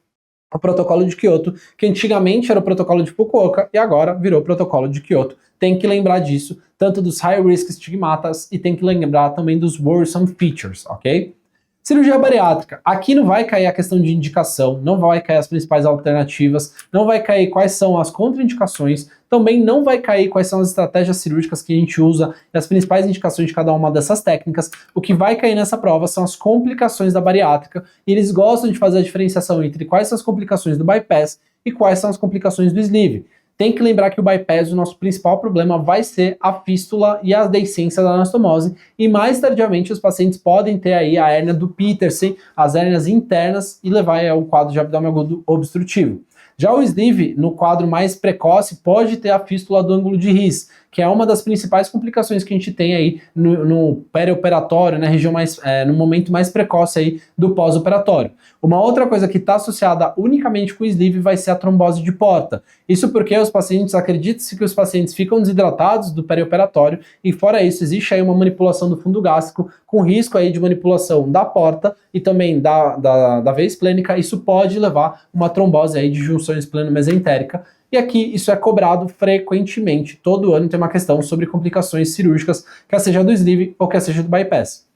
o protocolo de Kyoto, que antigamente era o protocolo de Fukuoka e agora virou o protocolo de Kyoto. Tem que lembrar disso, tanto dos high risk stigmatas e tem que lembrar também dos worrisome features, ok? Cirurgia bariátrica. Aqui não vai cair a questão de indicação, não vai cair as principais alternativas, não vai cair quais são as contraindicações, também não vai cair quais são as estratégias cirúrgicas que a gente usa e as principais indicações de cada uma dessas técnicas. O que vai cair nessa prova são as complicações da bariátrica e eles gostam de fazer a diferenciação entre quais são as complicações do bypass e quais são as complicações do sleeve. Tem que lembrar que o bypass, o nosso principal problema vai ser a fístula e a deiscência da anastomose, e mais tardiamente os pacientes podem ter aí a hérnia do Petersen, as hérnias internas, e levar ao quadro de abdômen agudo obstrutivo. Já o sleeve, no quadro mais precoce, pode ter a fístula do ângulo de His, que é uma das principais complicações que a gente tem aí no perioperatório, na região no momento mais precoce aí do pós-operatório. Uma outra coisa que está associada unicamente com o sleeve vai ser a trombose de porta. Isso porque os pacientes, acredita-se que os pacientes ficam desidratados do perioperatório e fora isso existe aí uma manipulação do fundo gástrico com risco aí de manipulação da porta e também da veia esplênica. Isso pode levar uma trombose aí de junção espleno-mesentérica. E aqui isso é cobrado frequentemente. Todo ano tem uma questão sobre complicações cirúrgicas, quer seja do sleeve ou quer seja do bypass.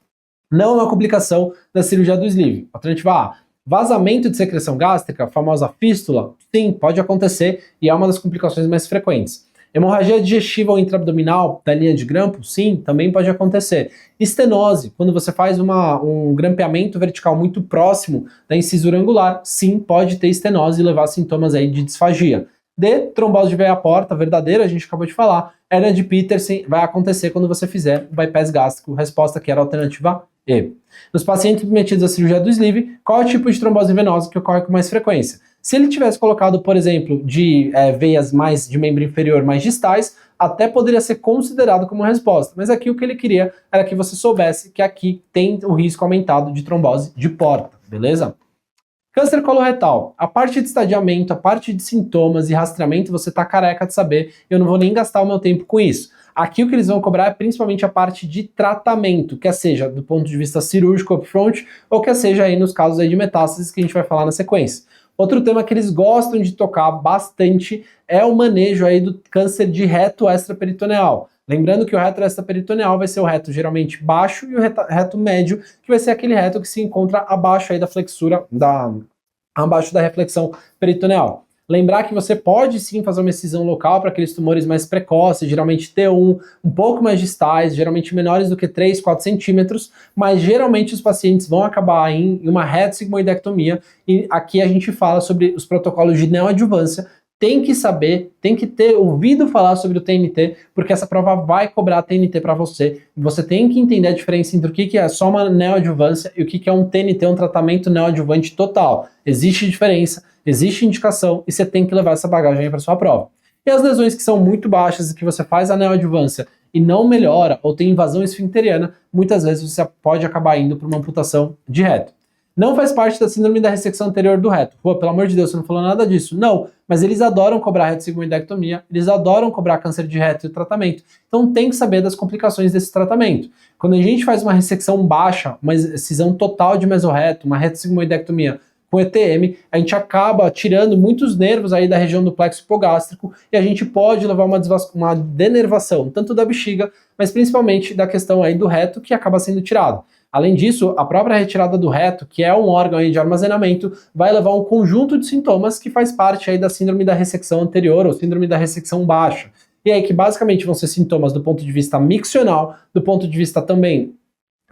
Não é uma complicação da cirurgia do sleeve. Alternativa A. Vazamento de secreção gástrica, a famosa fístula, sim, pode acontecer e é uma das complicações mais frequentes. Hemorragia digestiva ou intraabdominal da linha de grampo, sim, também pode acontecer. Estenose, quando você faz um grampeamento vertical muito próximo da incisura angular, sim, pode ter estenose e levar sintomas aí de disfagia. D, trombose de veia porta, verdadeira, a gente acabou de falar. Hérnia de Petersen vai acontecer quando você fizer o bypass gástrico. Resposta que era a alternativa E. Nos pacientes submetidos à cirurgia do sleeve, qual é o tipo de trombose venosa que ocorre com mais frequência? Se ele tivesse colocado, por exemplo, de veias mais de membro inferior mais distais, até poderia ser considerado como resposta. Mas aqui o que ele queria era que você soubesse que aqui tem o risco aumentado de trombose de porta, beleza? Câncer coloretal, a parte de estadiamento, a parte de sintomas e rastreamento você tá careca de saber, eu não vou nem gastar o meu tempo com isso. Aqui o que eles vão cobrar é principalmente a parte de tratamento, quer seja do ponto de vista cirúrgico upfront, ou quer seja aí nos casos aí de metástases que a gente vai falar na sequência. Outro tema que eles gostam de tocar bastante é o manejo aí do câncer de reto extraperitoneal. Lembrando que o reto extraperitoneal vai ser o reto geralmente baixo e o reto médio, que vai ser aquele reto que se encontra abaixo aí da flexura, abaixo da reflexão peritoneal. Lembrar que você pode sim fazer uma excisão local para aqueles tumores mais precoces, geralmente T1, um pouco mais distais, geralmente menores do que 3, 4 centímetros, mas geralmente os pacientes vão acabar em uma reto-sigmoidectomia, e aqui a gente fala sobre os protocolos de neoadjuvância. Tem que saber, tem que ter ouvido falar sobre o TNT, porque essa prova vai cobrar TNT para você. Você tem que entender a diferença entre o que é só uma neoadjuvância e o que é um TNT, um tratamento neoadjuvante total. Existe diferença, existe indicação e você tem que levar essa bagagem para sua prova. E as lesões que são muito baixas e que você faz a neoadjuvância e não melhora ou tem invasão esfincteriana, muitas vezes você pode acabar indo para uma amputação de reto. Não faz parte da síndrome da ressecção anterior do reto. Pô, pelo amor de Deus, você não falou nada disso. Não, mas eles adoram cobrar reto-sigmoidectomia, eles adoram cobrar câncer de reto e tratamento. Então tem que saber das complicações desse tratamento. Quando a gente faz uma ressecção baixa, uma excisão total de mesorreto, uma reto-sigmoidectomia com ETM, a gente acaba tirando muitos nervos aí da região do plexo hipogástrico e a gente pode levar uma denervação, tanto da bexiga, mas principalmente da questão aí do reto que acaba sendo tirado. Além disso, a própria retirada do reto, que é um órgão aí de armazenamento, vai levar um conjunto de sintomas que faz parte aí da síndrome da ressecção anterior ou síndrome da ressecção baixa. e aí que basicamente vão ser sintomas do ponto de vista miccional, do ponto de vista também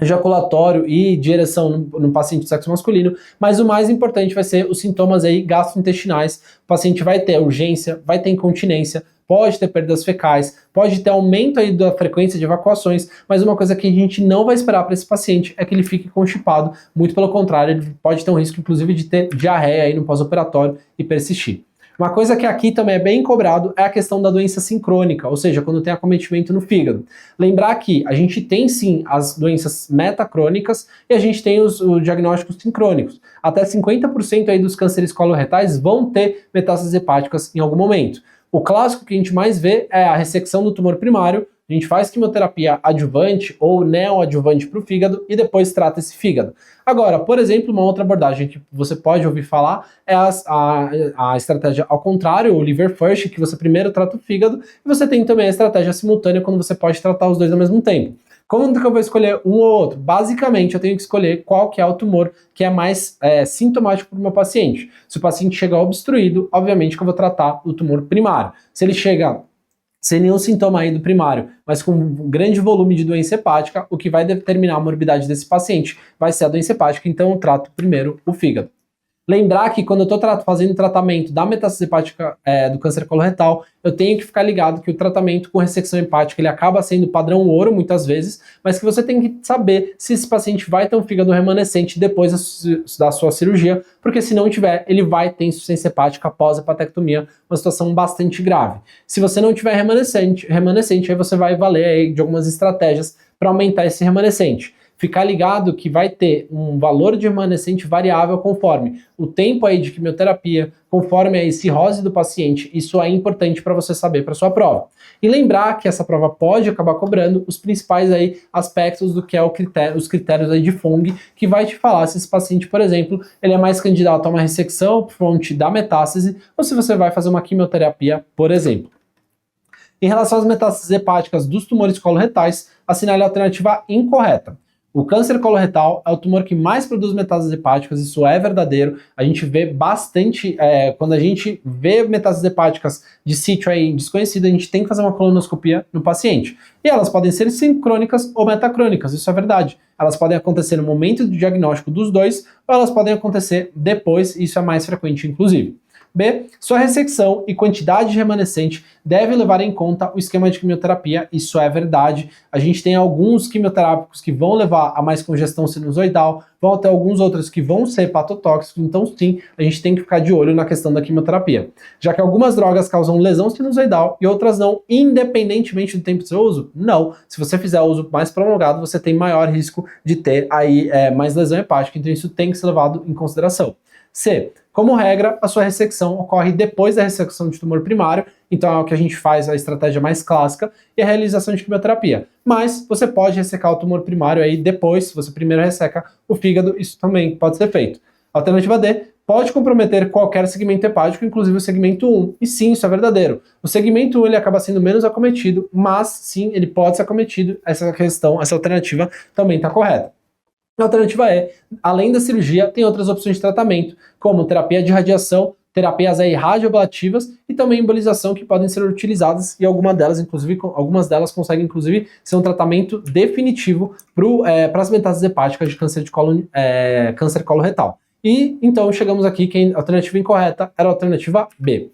ejaculatório e de ereção no paciente do sexo masculino, mas o mais importante vai ser os sintomas aí gastrointestinais. O paciente vai ter urgência, vai ter incontinência, pode ter perdas fecais, pode ter aumento aí da frequência de evacuações, mas uma coisa que a gente não vai esperar para esse paciente é que ele fique constipado, muito pelo contrário, ele pode ter um risco inclusive de ter diarreia aí no pós-operatório e persistir. Uma coisa que aqui também é bem cobrado é a questão da doença sincrônica, ou seja, quando tem acometimento no fígado. Lembrar que a gente tem sim as doenças metacrônicas e a gente tem os diagnósticos sincrônicos. Até 50% aí dos cânceres coloretais vão ter metástases hepáticas em algum momento. O clássico que a gente mais vê é a ressecção do tumor primário. A gente faz quimioterapia adjuvante ou neoadjuvante para o fígado e depois trata esse fígado. Agora, por exemplo, uma outra abordagem que você pode ouvir falar é a estratégia ao contrário, o liver first, que você primeiro trata o fígado, e você tem também a estratégia simultânea, quando você pode tratar os dois ao mesmo tempo. Como que eu vou escolher um ou outro? Basicamente, eu tenho que escolher qual que é o tumor que é mais sintomático para o meu paciente. Se o paciente chegar obstruído, obviamente que eu vou tratar o tumor primário. Se ele chega sem nenhum sintoma aí do primário, mas com um grande volume de doença hepática, o que vai determinar a morbidade desse paciente vai ser a doença hepática, então eu trato primeiro o fígado. Lembrar que quando eu estou fazendo tratamento da metástase hepática do câncer coloretal, eu tenho que ficar ligado que o tratamento com ressecção hepática ele acaba sendo padrão ouro muitas vezes, mas que você tem que saber se esse paciente vai ter um fígado remanescente depois da sua cirurgia, porque se não tiver, ele vai ter insuficiência hepática após a hepatectomia, uma situação bastante grave. Se você não tiver remanescente aí você vai valer aí de algumas estratégias para aumentar esse remanescente. Ficar ligado que vai ter um valor de remanescente variável conforme o tempo aí de quimioterapia, conforme a cirrose do paciente. Isso é importante para você saber para sua prova. E lembrar que essa prova pode acabar cobrando os principais aí aspectos do que é os critérios aí de Fung, que vai te falar se esse paciente, por exemplo, ele é mais candidato a uma ressecção fronte da metástase ou se você vai fazer uma quimioterapia, por exemplo. Em relação às metástases hepáticas dos tumores coloretais, assinale a alternativa incorreta. O câncer coloretal é o tumor que mais produz metástases hepáticas, isso é verdadeiro. A gente vê bastante, quando a gente vê metástases hepáticas de sítio aí desconhecido, a gente tem que fazer uma colonoscopia no paciente. E elas podem ser sincrônicas ou metacrônicas, isso é verdade. Elas podem acontecer no momento do diagnóstico dos dois, ou elas podem acontecer depois, isso é mais frequente inclusive. B. Sua ressecção e quantidade de remanescente deve levar em conta o esquema de quimioterapia, isso é verdade. A gente tem alguns quimioterápicos que vão levar a mais congestão sinusoidal, vão ter alguns outros que vão ser hepatotóxicos, então sim, a gente tem que ficar de olho na questão da quimioterapia. Já que algumas drogas causam lesão sinusoidal e outras não, independentemente do tempo do seu uso, não. Se você fizer uso mais prolongado, você tem maior risco de ter aí mais lesão hepática, então isso tem que ser levado em consideração. C. Como regra, a sua ressecção ocorre depois da ressecção de tumor primário, então é o que a gente faz, a estratégia mais clássica, e a realização de quimioterapia. Mas você pode ressecar o tumor primário aí depois, se você primeiro resseca o fígado, isso também pode ser feito. Alternativa D, pode comprometer qualquer segmento hepático, inclusive o segmento 1. E sim, isso é verdadeiro. O segmento 1 ele acaba sendo menos acometido, mas sim, ele pode ser acometido, essa alternativa também está correta. A alternativa é, além da cirurgia, tem outras opções de tratamento, como terapia de radiação, terapias aí radioablativas e também embolização que podem ser utilizadas e algumas delas conseguem inclusive ser um tratamento definitivo para as metástases hepáticas de câncer câncer coloretal. E então chegamos aqui que a alternativa incorreta era a alternativa B.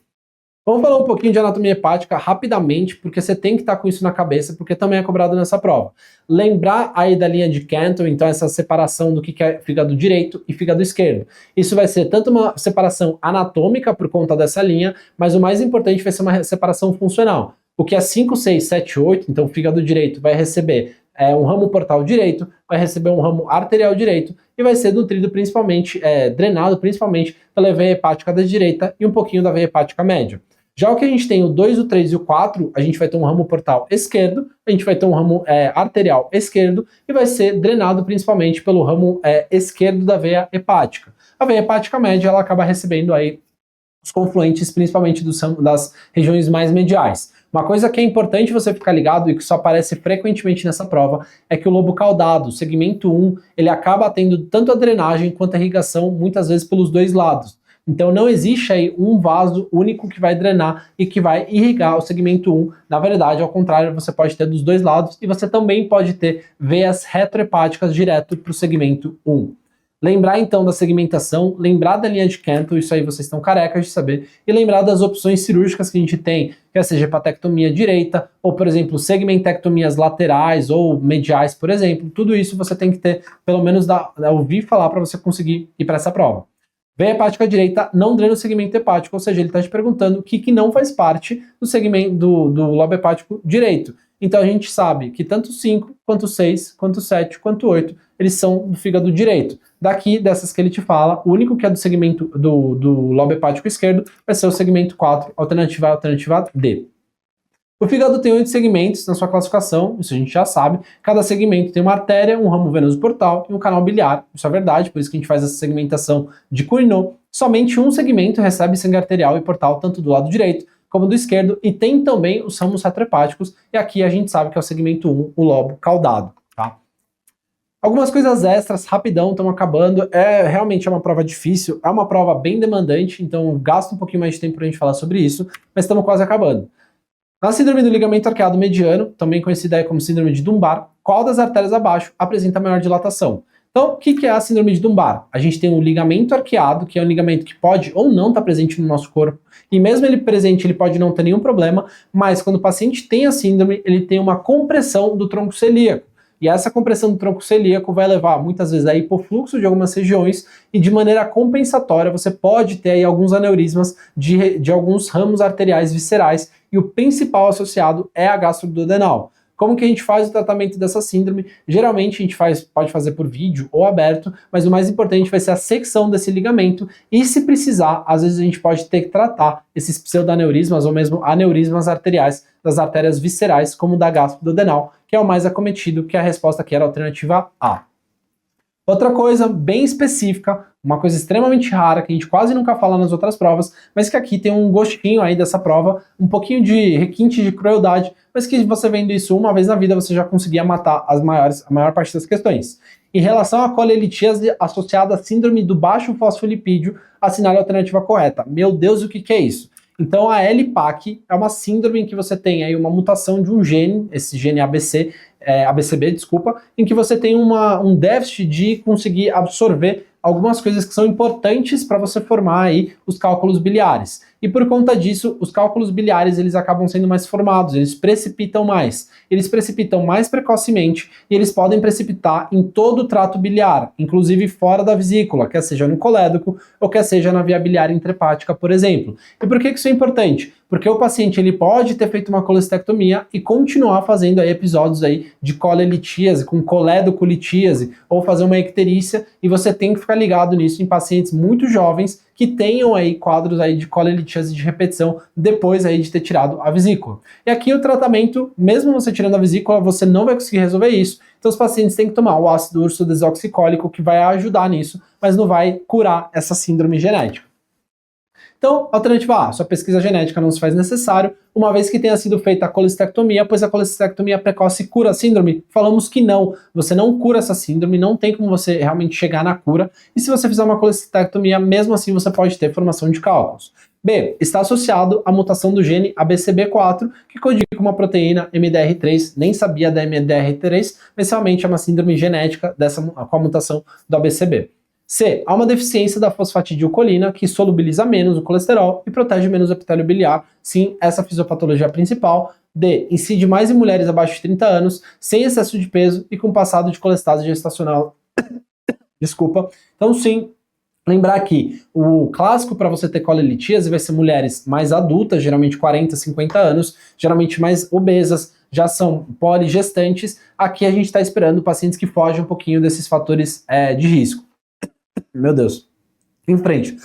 Vamos falar um pouquinho de anatomia hepática rapidamente, porque você tem que estar com isso na cabeça, porque também é cobrado nessa prova. Lembrar aí da linha de Cantor, então essa separação do que é fígado direito e fígado esquerdo. Isso vai ser tanto uma separação anatômica por conta dessa linha, mas o mais importante vai ser uma separação funcional. O que é 5, 6, 7, 8, então o fígado direito vai receber um ramo portal direito, vai receber um ramo arterial direito e vai ser nutrido principalmente, drenado principalmente pela veia hepática da direita e um pouquinho da veia hepática média. Já o que a gente tem o 2, o 3 e o 4, a gente vai ter um ramo portal esquerdo, a gente vai ter um ramo arterial esquerdo e vai ser drenado principalmente pelo ramo esquerdo da veia hepática. A veia hepática média ela acaba recebendo aí os confluentes principalmente das regiões mais mediais. Uma coisa que é importante você ficar ligado e que só aparece frequentemente nessa prova é que o lobo caudado, o segmento 1, ele acaba tendo tanto a drenagem quanto a irrigação muitas vezes pelos dois lados. Então não existe aí um vaso único que vai drenar e que vai irrigar o segmento 1. Na verdade, ao contrário, você pode ter dos dois lados e você também pode ter veias retrohepáticas direto para o segmento 1. Lembrar então da segmentação, lembrar da linha de Cantle, isso aí vocês estão carecas de saber, e lembrar das opções cirúrgicas que a gente tem, quer seja hepatectomia direita, ou por exemplo, segmentectomias laterais ou mediais, por exemplo. Tudo isso você tem que ter, pelo menos ouvir falar para você conseguir ir para essa prova. Veia hepática direita não drena o segmento hepático, ou seja, ele está te perguntando o que não faz parte do segmento do lobo hepático direito. Então a gente sabe que tanto 5, quanto 6, quanto 7, quanto 8, eles são do fígado direito. Daqui, dessas que ele te fala, o único que é do segmento do lobo hepático esquerdo vai ser o segmento 4, alternativa D. O fígado tem 8 segmentos na sua classificação, isso a gente já sabe. Cada segmento tem uma artéria, um ramo venoso portal e um canal biliar. Isso é verdade, por isso que a gente faz essa segmentação de Cournot. Somente um segmento recebe sangue arterial e portal, tanto do lado direito como do esquerdo, e tem também os ramos retrohepáticos, e aqui a gente sabe que é o segmento 1, o lobo caudado. Tá? Algumas coisas extras, rapidão, estão acabando. Realmente é uma prova difícil, é uma prova bem demandante, então gasta um pouquinho mais de tempo pra gente falar sobre isso, mas estamos quase acabando. Na síndrome do ligamento arqueado mediano, também conhecida como síndrome de Dunbar, qual das artérias abaixo apresenta maior dilatação? Então, o que é a síndrome de Dunbar? A gente tem um ligamento arqueado, que é um ligamento que pode ou não estar presente no nosso corpo, e mesmo ele presente, ele pode não ter nenhum problema, mas quando o paciente tem a síndrome, ele tem uma compressão do tronco celíaco. E essa compressão do tronco celíaco vai levar muitas vezes a hipofluxo de algumas regiões e de maneira compensatória você pode ter aí alguns aneurismas de alguns ramos arteriais viscerais e o principal associado é a gastroduodenal. Como que a gente faz o tratamento dessa síndrome? Geralmente a gente pode fazer por vídeo ou aberto, mas o mais importante vai ser a secção desse ligamento e se precisar, às vezes a gente pode ter que tratar esses pseudoaneurismas ou mesmo aneurismas arteriais das artérias viscerais, como o da gastroduodenal, que é o mais acometido, que a resposta aqui era a alternativa A. Outra coisa bem específica, uma coisa extremamente rara, que a gente quase nunca fala nas outras provas, mas que aqui tem um gostinho aí dessa prova, um pouquinho de requinte de crueldade, mas que você vendo isso uma vez na vida, você já conseguia matar a maior parte das questões. Em relação à colelitíase associada à síndrome do baixo fosfolipídio, assinale a alternativa correta. Meu Deus, o que é isso? Então a LPAC é uma síndrome em que você tem aí uma mutação de um gene, esse gene ABCB, em que você tem um déficit de conseguir absorver algumas coisas que são importantes para você formar aí os cálculos biliares. E por conta disso, os cálculos biliares eles acabam sendo mais formados, eles precipitam mais precocemente e eles podem precipitar em todo o trato biliar, inclusive fora da vesícula, quer seja no colédoco ou quer seja na via biliar intrahepática, por exemplo. E por que isso é importante? Porque o paciente ele pode ter feito uma colestectomia e continuar fazendo aí episódios aí de colelitíase, com coledocolitíase, ou fazer uma icterícia, e você tem que ficar ligado nisso em pacientes muito jovens que tenham aí quadros aí de colelitíase de repetição depois aí de ter tirado a vesícula. E aqui o tratamento, mesmo você tirando a vesícula, você não vai conseguir resolver isso. Então os pacientes têm que tomar o ácido ursodesoxicólico, que vai ajudar nisso, mas não vai curar essa síndrome genética. Então, alternativa A, sua pesquisa genética não se faz necessário, uma vez que tenha sido feita a colestectomia, pois a colestectomia precoce cura a síndrome? Falamos que não, você não cura essa síndrome, não tem como você realmente chegar na cura, e se você fizer uma colestectomia, mesmo assim você pode ter formação de cálculos. B, está associado à mutação do gene ABCB4, que codifica uma proteína MDR3, nem sabia da MDR3, mas realmente é uma síndrome genética com a mutação do ABCB. C. Há uma deficiência da fosfatidilcolina que solubiliza menos o colesterol e protege menos o epitélio biliar. Sim, essa fisiopatologia é a principal. D. Incide mais em mulheres abaixo de 30 anos, sem excesso de peso e com passado de colestase gestacional. Desculpa. Então, sim, lembrar que o clássico para você ter colelitíase vai ser mulheres mais adultas, geralmente 40, 50 anos, geralmente mais obesas, já são poligestantes. Aqui a gente está esperando pacientes que fogem um pouquinho desses fatores de risco. Meu Deus. Em frente.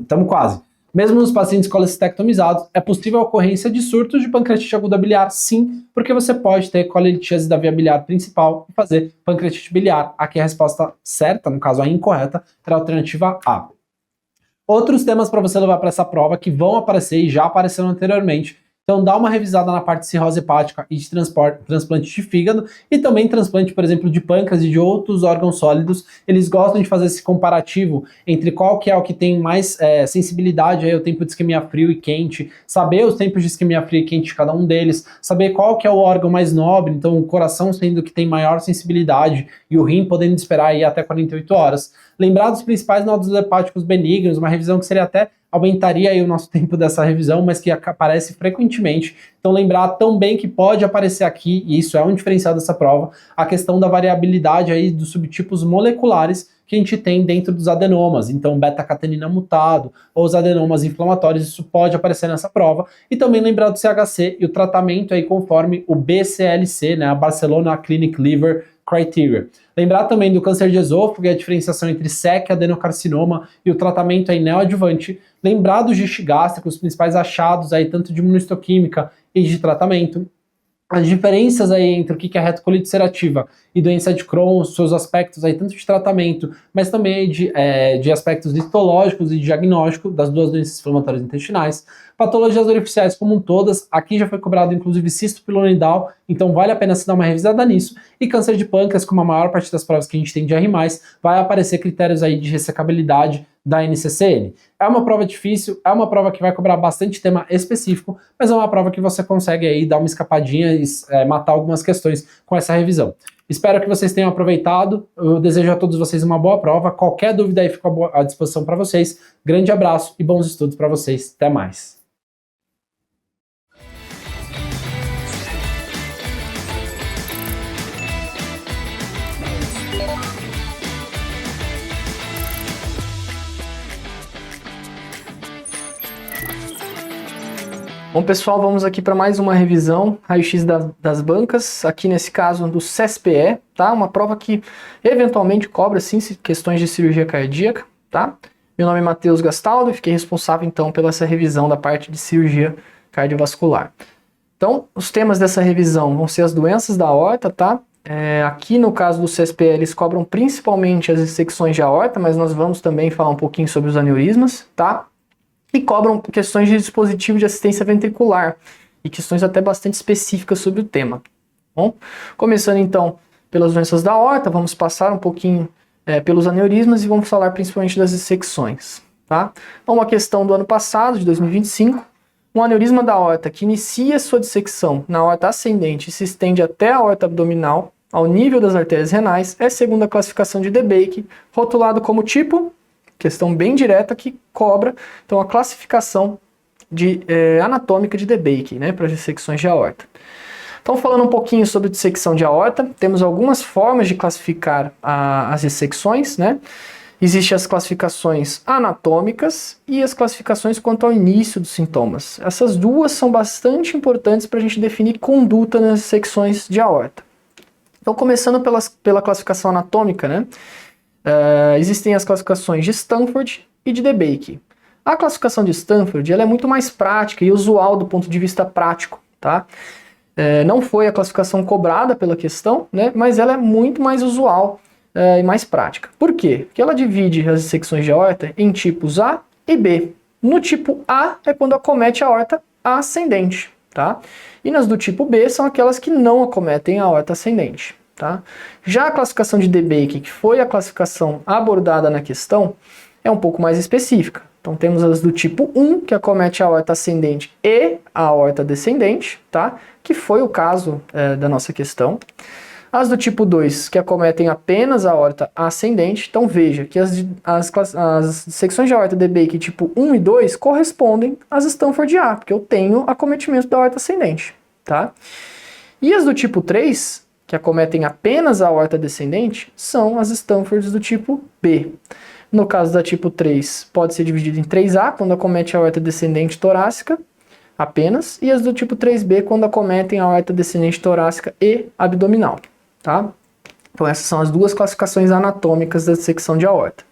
Estamos quase. Mesmo nos pacientes colestectomizados, é possível a ocorrência de surtos de pancreatite aguda biliar? Sim, porque você pode ter colelitíase da via biliar principal e fazer pancreatite biliar. Aqui a resposta certa, no caso a incorreta, era a alternativa A. Outros temas para você levar para essa prova que vão aparecer e já apareceram anteriormente Então dá uma revisada na parte de cirrose hepática e de transplante de fígado e também transplante, por exemplo, de pâncreas e de outros órgãos sólidos. Eles gostam de fazer esse comparativo entre qual que é o que tem mais sensibilidade aí, o tempo de isquemia frio e quente, saber os tempos de isquemia frio e quente de cada um deles, saber qual que é o órgão mais nobre, então o coração sendo que tem maior sensibilidade e o rim podendo esperar aí até 48 horas. Lembrar dos principais nódulos hepáticos benignos, uma revisão que seria até aumentaria aí o nosso tempo dessa revisão, mas que aparece frequentemente. Então lembrar também que pode aparecer aqui, e isso é um diferencial dessa prova, a questão da variabilidade aí dos subtipos moleculares que a gente tem dentro dos adenomas. Então beta-catenina mutado ou os adenomas inflamatórios, isso pode aparecer nessa prova. E também lembrar do CHC e o tratamento aí conforme o BCLC, né, a Barcelona Clinic Liver Criteria. Lembrar também do câncer de esôfago e a diferenciação entre SEC, adenocarcinoma e o tratamento aí neoadjuvante. Lembrar do GIST gástrico, os principais achados aí tanto de imunistoquímica e de tratamento. As diferenças aí entre o que é retocolite ulcerativa e doença de Crohn, seus aspectos aí tanto de tratamento, mas também de aspectos histológicos e diagnóstico das duas doenças inflamatórias intestinais. Patologias orificiais como um todas, aqui já foi cobrado inclusive cisto pilonidal, então vale a pena se dar uma revisada nisso. E câncer de pâncreas, como a maior parte das provas que a gente tem de R+, vai aparecer critérios aí de ressecabilidade da NCCN. É uma prova difícil, é uma prova que vai cobrar bastante tema específico, mas é uma prova que você consegue aí dar uma escapadinha e matar algumas questões com essa revisão. Espero que vocês tenham aproveitado, eu desejo a todos vocês uma boa prova, qualquer dúvida aí fica à disposição para vocês. Grande abraço e bons estudos para vocês, até mais.
Bom, pessoal, vamos aqui para mais uma revisão, raio-x das bancas, aqui nesse caso do CESPE, tá? Uma prova que eventualmente cobra, sim, questões de cirurgia cardíaca, tá? Meu nome é Matheus Gastaldo e fiquei responsável, então, pela essa revisão da parte de cirurgia cardiovascular. Então, os temas dessa revisão vão ser as doenças da aorta, tá? Aqui no caso do CESPE, eles cobram principalmente as dissecções de aorta, mas nós vamos também falar um pouquinho sobre os aneurismas, tá? E cobram questões de dispositivo de assistência ventricular e questões até bastante específicas sobre o tema. Bom, começando então pelas doenças da aorta, vamos passar um pouquinho pelos aneurismas e vamos falar principalmente das dissecções. Tá? Então, uma questão do ano passado, de 2025, um aneurisma da aorta que inicia sua dissecção na aorta ascendente e se estende até a aorta abdominal, ao nível das artérias renais, é segundo a classificação de DeBakey, rotulado como tipo... Questão bem direta que cobra, então, a classificação anatômica de DeBakey, né, para as dissecções de aorta. Então, falando um pouquinho sobre dissecção de aorta, temos algumas formas de classificar as dissecções, né? Existem as classificações anatômicas e as classificações quanto ao início dos sintomas. Essas duas são bastante importantes para a gente definir conduta nas dissecções de aorta. Então, começando pela classificação anatômica, né? Existem as classificações de Stanford e de DeBakey. A classificação de Stanford ela é muito mais prática e usual do ponto de vista prático, tá? Não foi a classificação cobrada pela questão, né? Mas ela é muito mais usual e mais prática. Por quê? Porque ela divide as dissecções de aorta em tipos A e B. No tipo A é quando acomete a aorta ascendente, tá? E nas do tipo B são aquelas que não acometem a aorta ascendente. Tá? Já a classificação de DeBakey, que foi a classificação abordada na questão, é um pouco mais específica. Então temos as do tipo 1, que acomete a aorta ascendente e a aorta descendente, tá? Que foi o caso da nossa questão. As do tipo 2, que acometem apenas a aorta ascendente. Então veja que as secções de aorta DeBakey tipo 1 e 2 correspondem às Stanford A, porque eu tenho acometimento da aorta ascendente. Tá? E as do tipo 3... que acometem apenas a aorta descendente, são as Stanfords do tipo B. No caso da tipo 3, pode ser dividido em 3A, quando acomete a aorta descendente torácica, apenas, e as do tipo 3B, quando acometem a aorta descendente torácica e abdominal. Tá? Então essas são as duas classificações anatômicas da dissecção de aorta.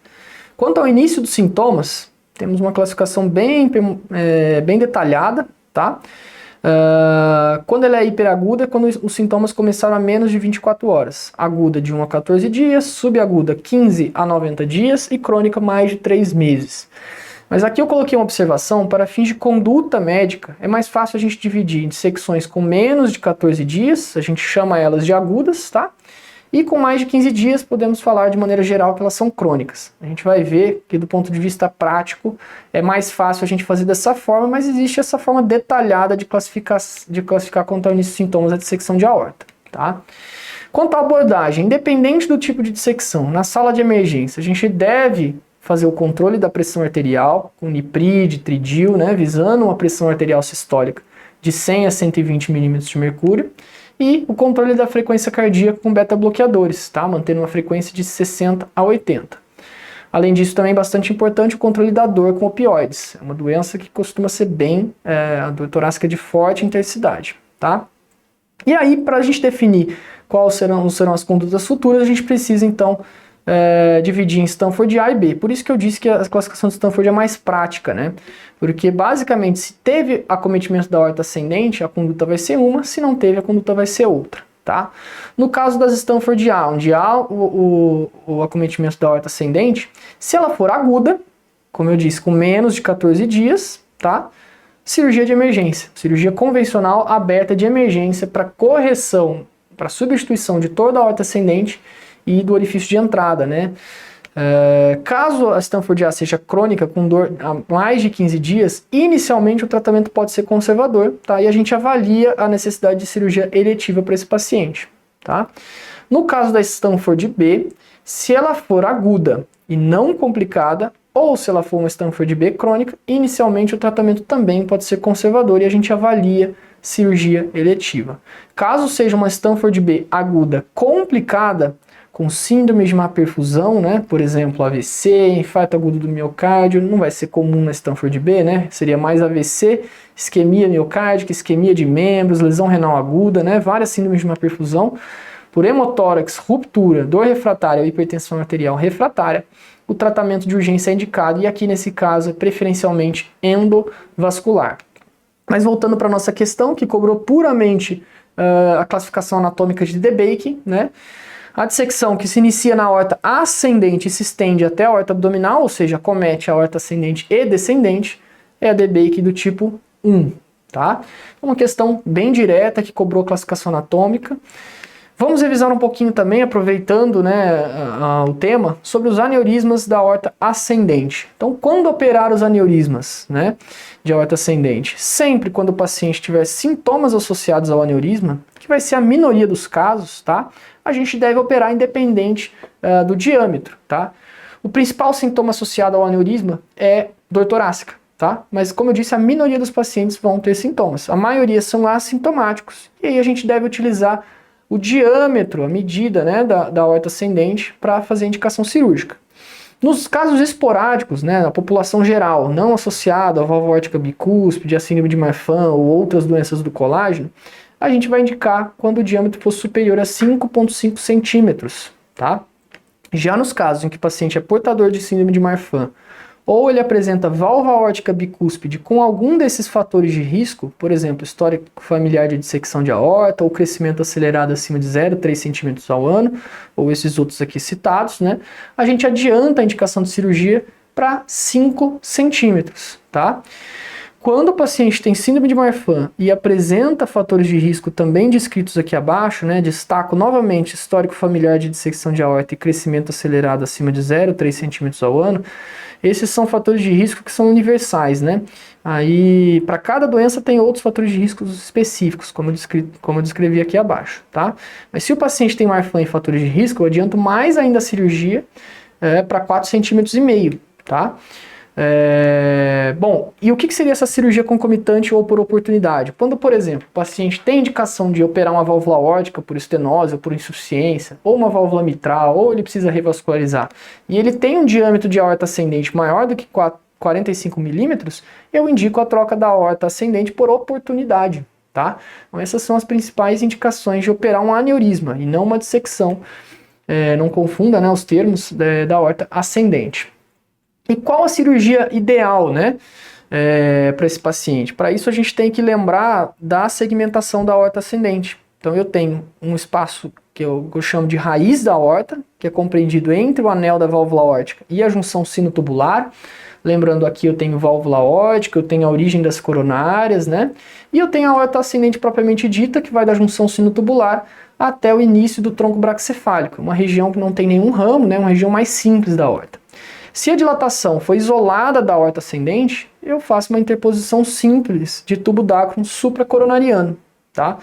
Quanto ao início dos sintomas, temos uma classificação bem detalhada, tá? Quando ela é hiperaguda, é quando os sintomas começaram a menos de 24 horas. Aguda de 1 a 14 dias, subaguda 15 a 90 dias e crônica mais de 3 meses. Mas aqui eu coloquei uma observação para fins de conduta médica. É mais fácil a gente dividir em dissecções com menos de 14 dias, a gente chama elas de agudas, tá? E com mais de 15 dias podemos falar de maneira geral que elas são crônicas. A gente vai ver que do ponto de vista prático é mais fácil a gente fazer dessa forma, mas existe essa forma detalhada de classificar quanto ao início de sintomas da dissecção de aorta, tá? Quanto à abordagem, independente do tipo de dissecção, na sala de emergência a gente deve fazer o controle da pressão arterial com nipride, tridil, né, visando uma pressão arterial sistólica de 100 a 120 milímetros de mercúrio, e o controle da frequência cardíaca com beta-bloqueadores, tá, mantendo uma frequência de 60 a 80. Além disso, também é bastante importante o controle da dor com opioides. É uma doença que costuma ser bem, a dor torácica de forte intensidade, tá? E aí, para a gente definir quais serão as condutas futuras, a gente precisa, então, dividir em Stanford A e B. Por isso que eu disse que a classificação de Stanford é mais prática, né? Porque, basicamente, se teve acometimento da aorta ascendente, a conduta vai ser uma, se não teve, a conduta vai ser outra, tá? No caso das Stanford A, onde há o acometimento da aorta ascendente, se ela for aguda, como eu disse, com menos de 14 dias, tá? Cirurgia de emergência, cirurgia convencional aberta de emergência para correção, para substituição de toda a aorta ascendente e do orifício de entrada, né? Caso a Stanford A seja crônica, com dor há mais de 15 dias, inicialmente o tratamento pode ser conservador, tá? E a gente avalia a necessidade de cirurgia eletiva para esse paciente, tá? No caso da Stanford B, se ela for aguda e não complicada, ou se ela for uma Stanford B crônica, inicialmente o tratamento também pode ser conservador e a gente avalia cirurgia eletiva. Caso seja uma Stanford B aguda complicada, com síndrome de má perfusão, né? Por exemplo, AVC, infarto agudo do miocárdio, não vai ser comum na Stanford B, né? Seria mais AVC, isquemia miocárdica, isquemia de membros, lesão renal aguda, né? Várias síndromes de má perfusão, por hemotórax, ruptura, dor refratária ou hipertensão arterial refratária, o tratamento de urgência é indicado e aqui nesse caso, preferencialmente endovascular. Mas voltando para a nossa questão, que cobrou puramente a classificação anatômica de DeBakey, né? A dissecção que se inicia na aorta ascendente e se estende até a aorta abdominal, ou seja, comete a aorta ascendente e descendente, é a DeBakey do tipo 1, tá? É uma questão bem direta que cobrou classificação anatômica. Vamos revisar um pouquinho também, aproveitando, né, o tema, sobre os aneurismas da aorta ascendente. Então, quando operar os aneurismas, né, de aorta ascendente? Sempre quando o paciente tiver sintomas associados ao aneurisma, que vai ser a minoria dos casos, tá? A gente deve operar independente do diâmetro, tá? O principal sintoma associado ao aneurisma é dor torácica, tá? Mas, como eu disse, a minoria dos pacientes vão ter sintomas. A maioria são assintomáticos. E aí a gente deve utilizar o diâmetro, a medida, né, da aorta ascendente para fazer indicação cirúrgica. Nos casos esporádicos, né, na população geral, não associada à válvula aórtica bicúspide, a síndrome de Marfan ou outras doenças do colágeno, a gente vai indicar quando o diâmetro for superior a 5,5 centímetros, tá? Já nos casos em que o paciente é portador de síndrome de Marfan ou ele apresenta válvula aórtica bicúspide com algum desses fatores de risco, por exemplo, histórico familiar de dissecção de aorta ou crescimento acelerado acima de 0,3 centímetros ao ano, ou esses outros aqui citados, né? A gente adianta a indicação de cirurgia para 5 centímetros, tá? Quando o paciente tem síndrome de Marfan e apresenta fatores de risco também descritos aqui abaixo, né, destaco novamente histórico familiar de dissecção de aorta e crescimento acelerado acima de 0,3 centímetros ao ano, esses são fatores de risco que são universais, né? Aí, para cada doença tem outros fatores de risco específicos, como eu descrevi aqui abaixo, tá? Mas se o paciente tem Marfan e fatores de risco, eu adianto mais ainda a cirurgia para 4,5 centímetros, tá? Bom, e o que seria essa cirurgia concomitante ou por oportunidade? Quando, por exemplo, o paciente tem indicação de operar uma válvula aórtica por estenose ou por insuficiência, ou uma válvula mitral, ou ele precisa revascularizar, e ele tem um diâmetro de aorta ascendente maior do que 45 milímetros, eu indico a troca da aorta ascendente por oportunidade, tá? Então essas são as principais indicações de operar um aneurisma e não uma dissecção. Não confunda, né, os termos da aorta ascendente. E qual a cirurgia ideal, né, para esse paciente? Para isso a gente tem que lembrar da segmentação da aorta ascendente. Então eu tenho um espaço que eu chamo de raiz da aorta, que é compreendido entre o anel da válvula aórtica e a junção sinotubular. Lembrando aqui, eu tenho válvula aórtica, eu tenho a origem das coronárias, né? E eu tenho a aorta ascendente propriamente dita, que vai da junção sinotubular até o início do tronco braquicefálico, uma região que não tem nenhum ramo, né? Uma região mais simples da aorta. Se a dilatação for isolada da aorta ascendente, eu faço uma interposição simples de tubo dácron supracoronariano, tá?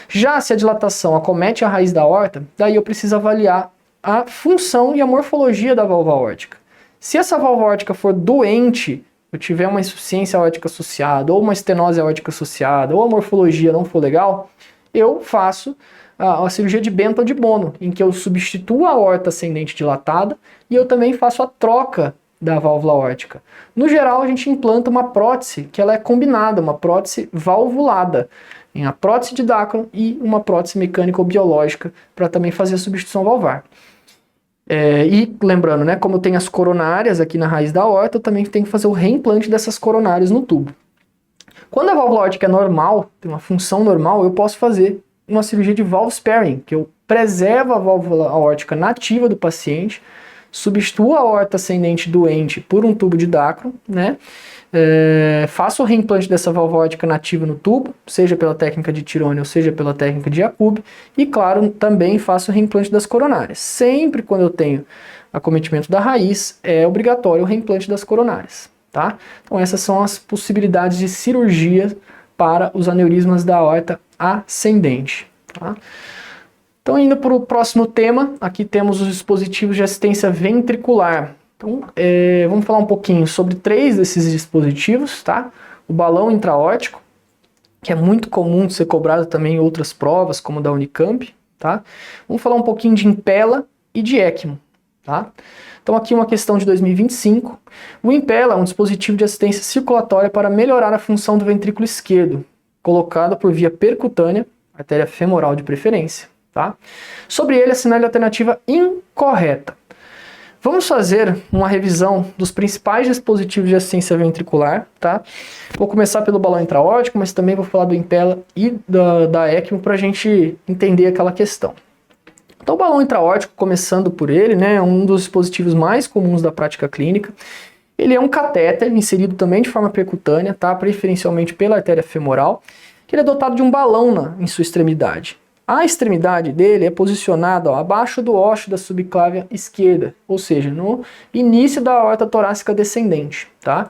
Já se a dilatação acomete a raiz da aorta, daí eu preciso avaliar a função e a morfologia da válvula aórtica. Se essa válvula aórtica for doente, eu tiver uma insuficiência aórtica associada, ou uma estenose aórtica associada, ou a morfologia não for legal, eu faço a cirurgia de Bento ou de Bono, em que eu substituo a aorta ascendente dilatada e eu também faço a troca da válvula aórtica. No geral, a gente implanta uma prótese que ela é combinada, uma prótese valvulada, em a prótese de Dacron e uma prótese mecânica ou biológica para também fazer a substituição valvar. E lembrando, né, como eu tenho as coronárias aqui na raiz da aorta, eu também tenho que fazer o reimplante dessas coronárias no tubo. Quando a válvula aórtica é normal, tem uma função normal, eu posso fazer uma cirurgia de valve sparing, que eu preservo a válvula aórtica nativa do paciente, substituo a aorta ascendente doente por um tubo de Dacron, né? Faço o reimplante dessa válvula aórtica nativa no tubo, seja pela técnica de Tirone ou seja pela técnica de Jacob, e claro, também faço o reimplante das coronárias. Sempre quando eu tenho acometimento da raiz, é obrigatório o reimplante das coronárias, tá? Então essas são as possibilidades de cirurgia para os aneurismas da aorta ascendente, tá? Então, indo para o próximo tema, aqui temos os dispositivos de assistência ventricular. Então, vamos falar um pouquinho sobre 3 desses dispositivos, tá? O balão intraórtico, que é muito comum de ser cobrado também em outras provas, como da Unicamp, tá? Vamos falar um pouquinho de Impella e de ECMO, tá? Então, aqui uma questão de 2025. O Impella é um dispositivo de assistência circulatória para melhorar a função do ventrículo esquerdo, colocado por via percutânea, artéria femoral de preferência, tá? Sobre ele, assinale a alternativa incorreta. Vamos fazer uma revisão dos principais dispositivos de assistência ventricular, tá? Vou começar pelo balão intraórtico, mas também vou falar do Impella e da ECMO para a gente entender aquela questão. Então, o balão intraórtico, começando por ele, né, é um dos dispositivos mais comuns da prática clínica. Ele é um catéter inserido também de forma percutânea, tá? Preferencialmente pela artéria femoral, que ele é dotado de um balão em sua extremidade. A extremidade dele é posicionada abaixo do ósseo da subclávia esquerda, ou seja, no início da aorta torácica descendente, tá?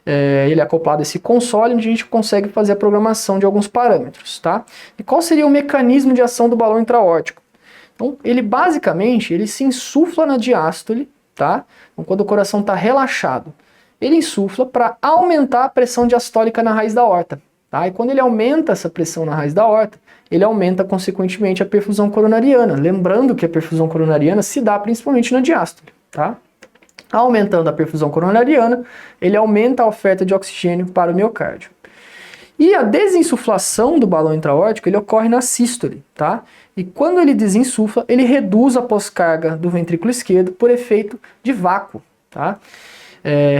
Ele é acoplado a esse console, onde a gente consegue fazer a programação de alguns parâmetros, tá? E qual seria o mecanismo de ação do balão intraórtico? Então, ele basicamente se insufla na diástole, tá? Então, quando o coração está relaxado, ele insufla para aumentar a pressão diastólica na raiz da aorta, tá? E quando ele aumenta essa pressão na raiz da aorta, ele aumenta consequentemente a perfusão coronariana. Lembrando que a perfusão coronariana se dá principalmente na diástole, tá? Aumentando a perfusão coronariana, ele aumenta a oferta de oxigênio para o miocárdio. E a desinsuflação do balão intraórtico, ele ocorre na sístole, tá? E quando ele desinsufla, ele reduz a pós-carga do ventrículo esquerdo por efeito de vácuo, tá?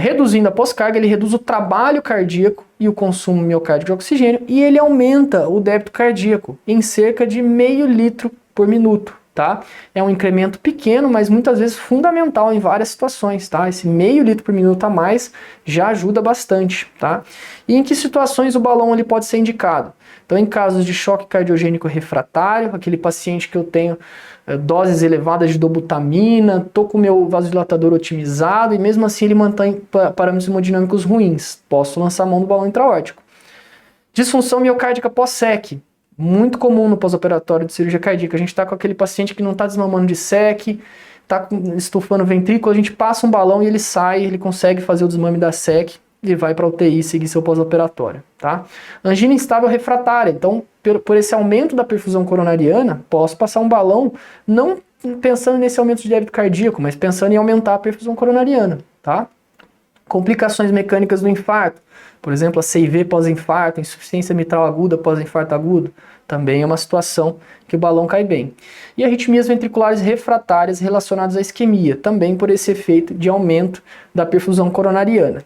Reduzindo a pós-carga, ele reduz o trabalho cardíaco e o consumo miocárdico de oxigênio e ele aumenta o débito cardíaco em cerca de meio litro por minuto, tá? É um incremento pequeno, mas muitas vezes fundamental em várias situações, tá? Esse meio litro por minuto a mais já ajuda bastante, tá? E em que situações o balão ele pode ser indicado? Então, em casos de choque cardiogênico refratário, aquele paciente que eu tenho doses elevadas de dobutamina, tô com o meu vasodilatador otimizado e mesmo assim ele mantém parâmetros hemodinâmicos ruins, posso lançar a mão do balão intraórtico. Disfunção miocárdica pós-SEC, muito comum no pós-operatório de cirurgia cardíaca. A gente está com aquele paciente que não está desmamando de SEC, está estufando o ventrículo, a gente passa um balão e ele sai, ele consegue fazer o desmame da SEC e vai para a UTI seguir seu pós-operatório, tá? Angina instável refratária, então por esse aumento da perfusão coronariana, posso passar um balão não pensando nesse aumento de débito cardíaco, mas pensando em aumentar a perfusão coronariana, tá? Complicações mecânicas do infarto, por exemplo, a CIV pós-infarto, insuficiência mitral aguda pós-infarto agudo, também é uma situação que o balão cai bem. E arritmias ventriculares refratárias relacionadas à isquemia, também por esse efeito de aumento da perfusão coronariana.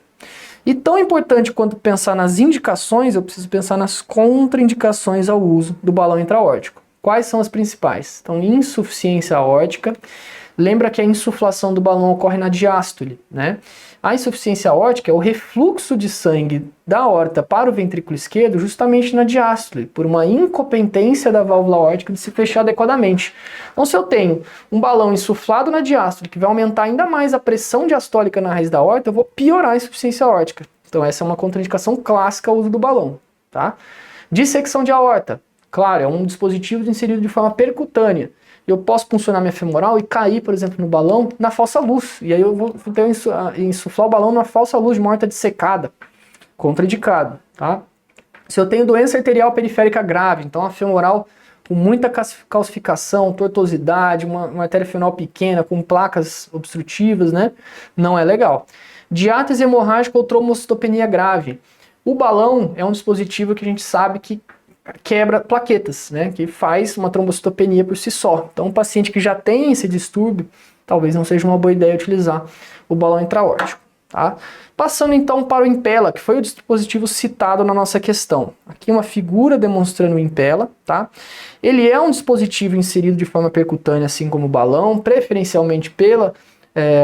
E tão importante quanto pensar nas indicações, eu preciso pensar nas contraindicações ao uso do balão intraórtico. Quais são as principais? Então, insuficiência aórtica, lembra que a insuflação do balão ocorre na diástole, né? A insuficiência aórtica é o refluxo de sangue da aorta para o ventrículo esquerdo justamente na diástole, por uma incompetência da válvula aórtica de se fechar adequadamente. Então, se eu tenho um balão insuflado na diástole, que vai aumentar ainda mais a pressão diastólica na raiz da aorta, eu vou piorar a insuficiência aórtica. Então, essa é uma contraindicação clássica ao uso do balão, tá? Dissecção de aorta. Claro, é um dispositivo inserido de forma percutânea. Eu posso puncionar minha femoral e cair, por exemplo, no balão na falsa luz. E aí eu vou ter insuflar o balão na falsa luz de uma aorta dissecada. Contraindicado, tá? Se eu tenho doença arterial periférica grave, então a femoral com muita calcificação, tortuosidade, uma artéria femoral pequena, com placas obstrutivas, né? Não é legal. Diátese hemorrágica ou trombocitopenia grave. O balão é um dispositivo que a gente sabe que quebra plaquetas, né, que faz uma trombocitopenia por si só. Então, um paciente que já tem esse distúrbio, talvez não seja uma boa ideia utilizar o balão intraórtico, tá? Passando então para o Impella, que foi o dispositivo citado na nossa questão. Aqui uma figura demonstrando o Impella, tá? Ele é um dispositivo inserido de forma percutânea, assim como o balão, preferencialmente pela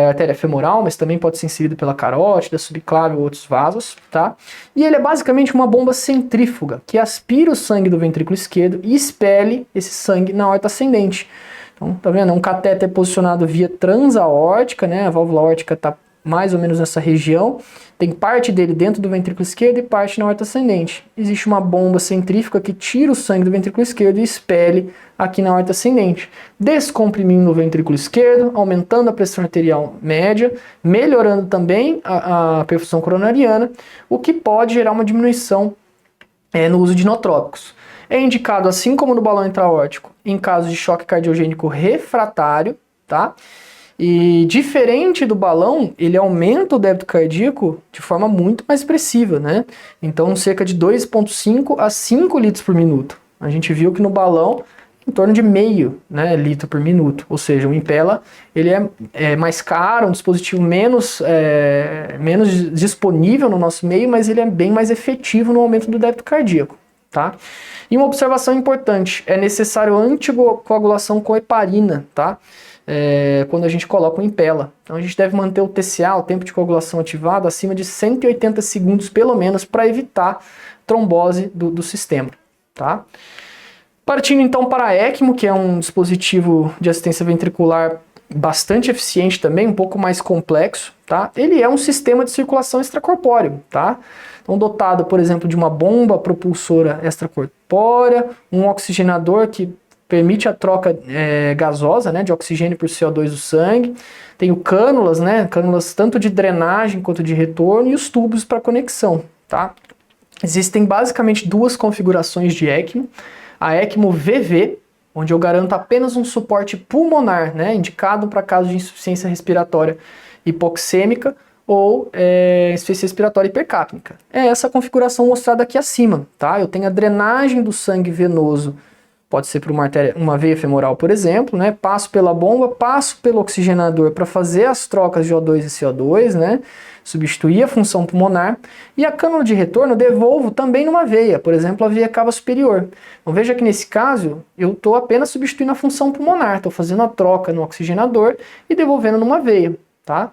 artéria femoral, mas também pode ser inserido pela carótida, subclávia ou outros vasos, tá? E ele é basicamente uma bomba centrífuga, que aspira o sangue do ventrículo esquerdo e expele esse sangue na aorta ascendente. Então, tá vendo? É um catéter posicionado via transaórtica, né? A válvula aórtica está mais ou menos nessa região. Tem parte dele dentro do ventrículo esquerdo e parte na aorta ascendente. Existe uma bomba centrífuga que tira o sangue do ventrículo esquerdo e expele aqui na aorta ascendente, descomprimindo o ventrículo esquerdo, aumentando a pressão arterial média, melhorando também a perfusão coronariana, o que pode gerar uma diminuição no uso de inotrópicos. É indicado, assim como no balão intraórtico, em caso de choque cardiogênico refratário, tá? E diferente do balão, ele aumenta o débito cardíaco de forma muito mais expressiva, né? Então, cerca de 2,5 a 5 litros por minuto. A gente viu que no balão, em torno de meio, né, litro por minuto. Ou seja, o Impella ele é mais caro, um dispositivo menos disponível no nosso meio, mas ele é bem mais efetivo no aumento do débito cardíaco, tá? E uma observação importante, é necessário anticoagulação com heparina, tá? Quando a gente coloca o Impella. Então a gente deve manter o TCA, o tempo de coagulação ativado, acima de 180 segundos pelo menos, para evitar trombose do sistema, tá? Partindo então para a ECMO, que é um dispositivo de assistência ventricular bastante eficiente também, um pouco mais complexo, tá? Ele é um sistema de circulação extracorpóreo, tá? Então dotado, por exemplo, de uma bomba propulsora extracorpórea, um oxigenador que permite a troca gasosa, né, de oxigênio por CO2 do sangue, tem o cânulas, né, cânulas tanto de drenagem quanto de retorno, e os tubos para conexão, tá? Existem basicamente duas configurações de ECMO, a ECMO VV, onde eu garanto apenas um suporte pulmonar, né, indicado para casos de insuficiência respiratória hipoxêmica ou insuficiência respiratória hipercápnica. É essa configuração mostrada aqui acima, tá? Eu tenho a drenagem do sangue venoso, pode ser por uma veia femoral, por exemplo, né? Passo pela bomba, passo pelo oxigenador para fazer as trocas de O2 e CO2, né? Substituir a função pulmonar, e a cânula de retorno eu devolvo também numa veia, por exemplo, a veia cava superior. Então veja que nesse caso eu estou apenas substituindo a função pulmonar, estou fazendo a troca no oxigenador e devolvendo numa veia, tá?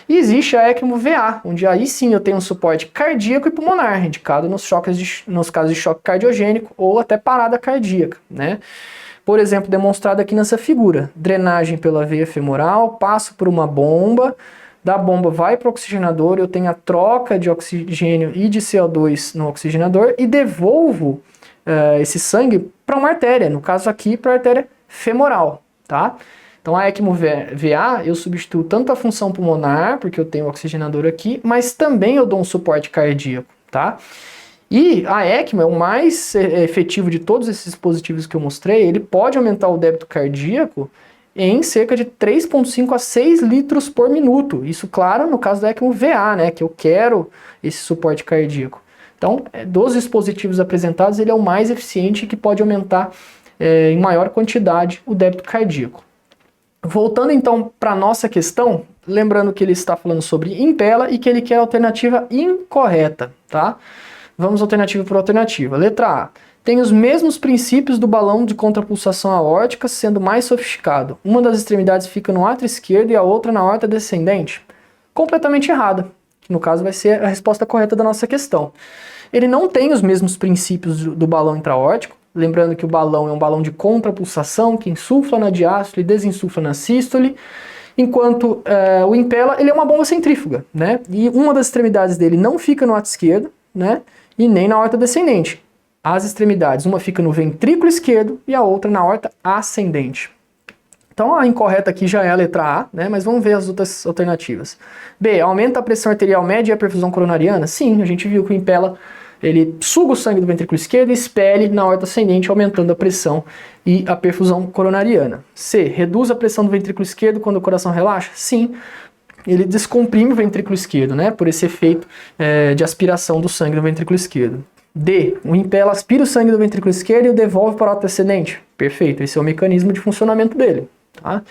E existe a ECMO VA, onde aí sim eu tenho um suporte cardíaco e pulmonar, indicado nos casos de choque cardiogênico ou até parada cardíaca, né? Por exemplo, demonstrado aqui nessa figura, drenagem pela veia femoral, passo por uma bomba, da bomba vai para o oxigenador, eu tenho a troca de oxigênio e de CO2 no oxigenador e devolvo esse sangue para uma artéria, no caso aqui para a artéria femoral, tá? Então a ECMO VA eu substituo tanto a função pulmonar, porque eu tenho o oxigenador aqui, mas também eu dou um suporte cardíaco, tá? E a ECMO é o mais efetivo de todos esses dispositivos que eu mostrei, ele pode aumentar o débito cardíaco em cerca de 3,5 a 6 litros por minuto. Isso, claro, no caso da ECMO VA, né, que eu quero esse suporte cardíaco. Então, dos dispositivos apresentados, ele é o mais eficiente e que pode aumentar em maior quantidade o débito cardíaco. Voltando então para a nossa questão, lembrando que ele está falando sobre Impella e que ele quer a alternativa incorreta, tá? Vamos alternativa por alternativa. Letra A. tem os mesmos princípios do balão de contrapulsação aórtica, sendo mais sofisticado. Uma das extremidades fica no átrio esquerdo e a outra na aorta descendente. Completamente errada. No caso, vai ser a resposta correta da nossa questão. Ele não tem os mesmos princípios do balão intraórtico. Lembrando que o balão é um balão de contrapulsação que insufla na diástole e desinsufla na sístole. Enquanto o Impella, ele é uma bomba centrífuga, né? E uma das extremidades dele não fica no átrio esquerdo, né? E nem na aorta descendente. As extremidades, uma fica no ventrículo esquerdo e a outra na aorta ascendente. Então a incorreta aqui já é a letra A, né? Mas vamos ver as outras alternativas. B, aumenta a pressão arterial média e a perfusão coronariana? Sim, a gente viu que o Impella, ele suga o sangue do ventrículo esquerdo e expele na aorta ascendente, aumentando a pressão e a perfusão coronariana. C, reduz a pressão do ventrículo esquerdo quando o coração relaxa? Sim, ele descomprime o ventrículo esquerdo, né? Por esse efeito de aspiração do sangue do ventrículo esquerdo. D, o Impella aspira o sangue do ventrículo esquerdo e o devolve para a aorta ascendente? Perfeito, esse é o mecanismo de funcionamento dele. Tá?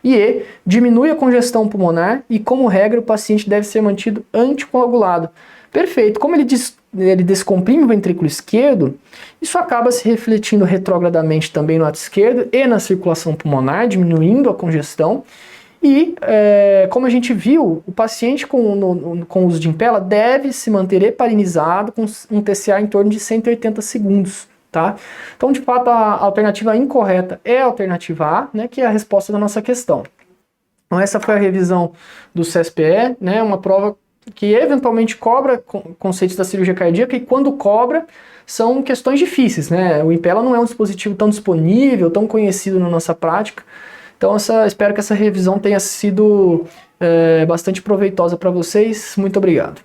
E E, diminui a congestão pulmonar e, como regra, o paciente deve ser mantido anticoagulado. Perfeito, como ele descomprime o ventrículo esquerdo, isso acaba se refletindo retrogradamente também no átrio esquerdo e na circulação pulmonar, diminuindo a congestão. E, como a gente viu, o paciente com uso de Impella deve se manter heparinizado com um TCA em torno de 180 segundos. Tá? Então, de fato, a alternativa incorreta é a alternativa A, né, que é a resposta da nossa questão. Então, essa foi a revisão do CSPE, né, uma prova que eventualmente cobra conceitos da cirurgia cardíaca e quando cobra são questões difíceis. Né? O Impella não é um dispositivo tão disponível, tão conhecido na nossa prática. Então, espero que essa revisão tenha sido bastante proveitosa para vocês. Muito obrigado.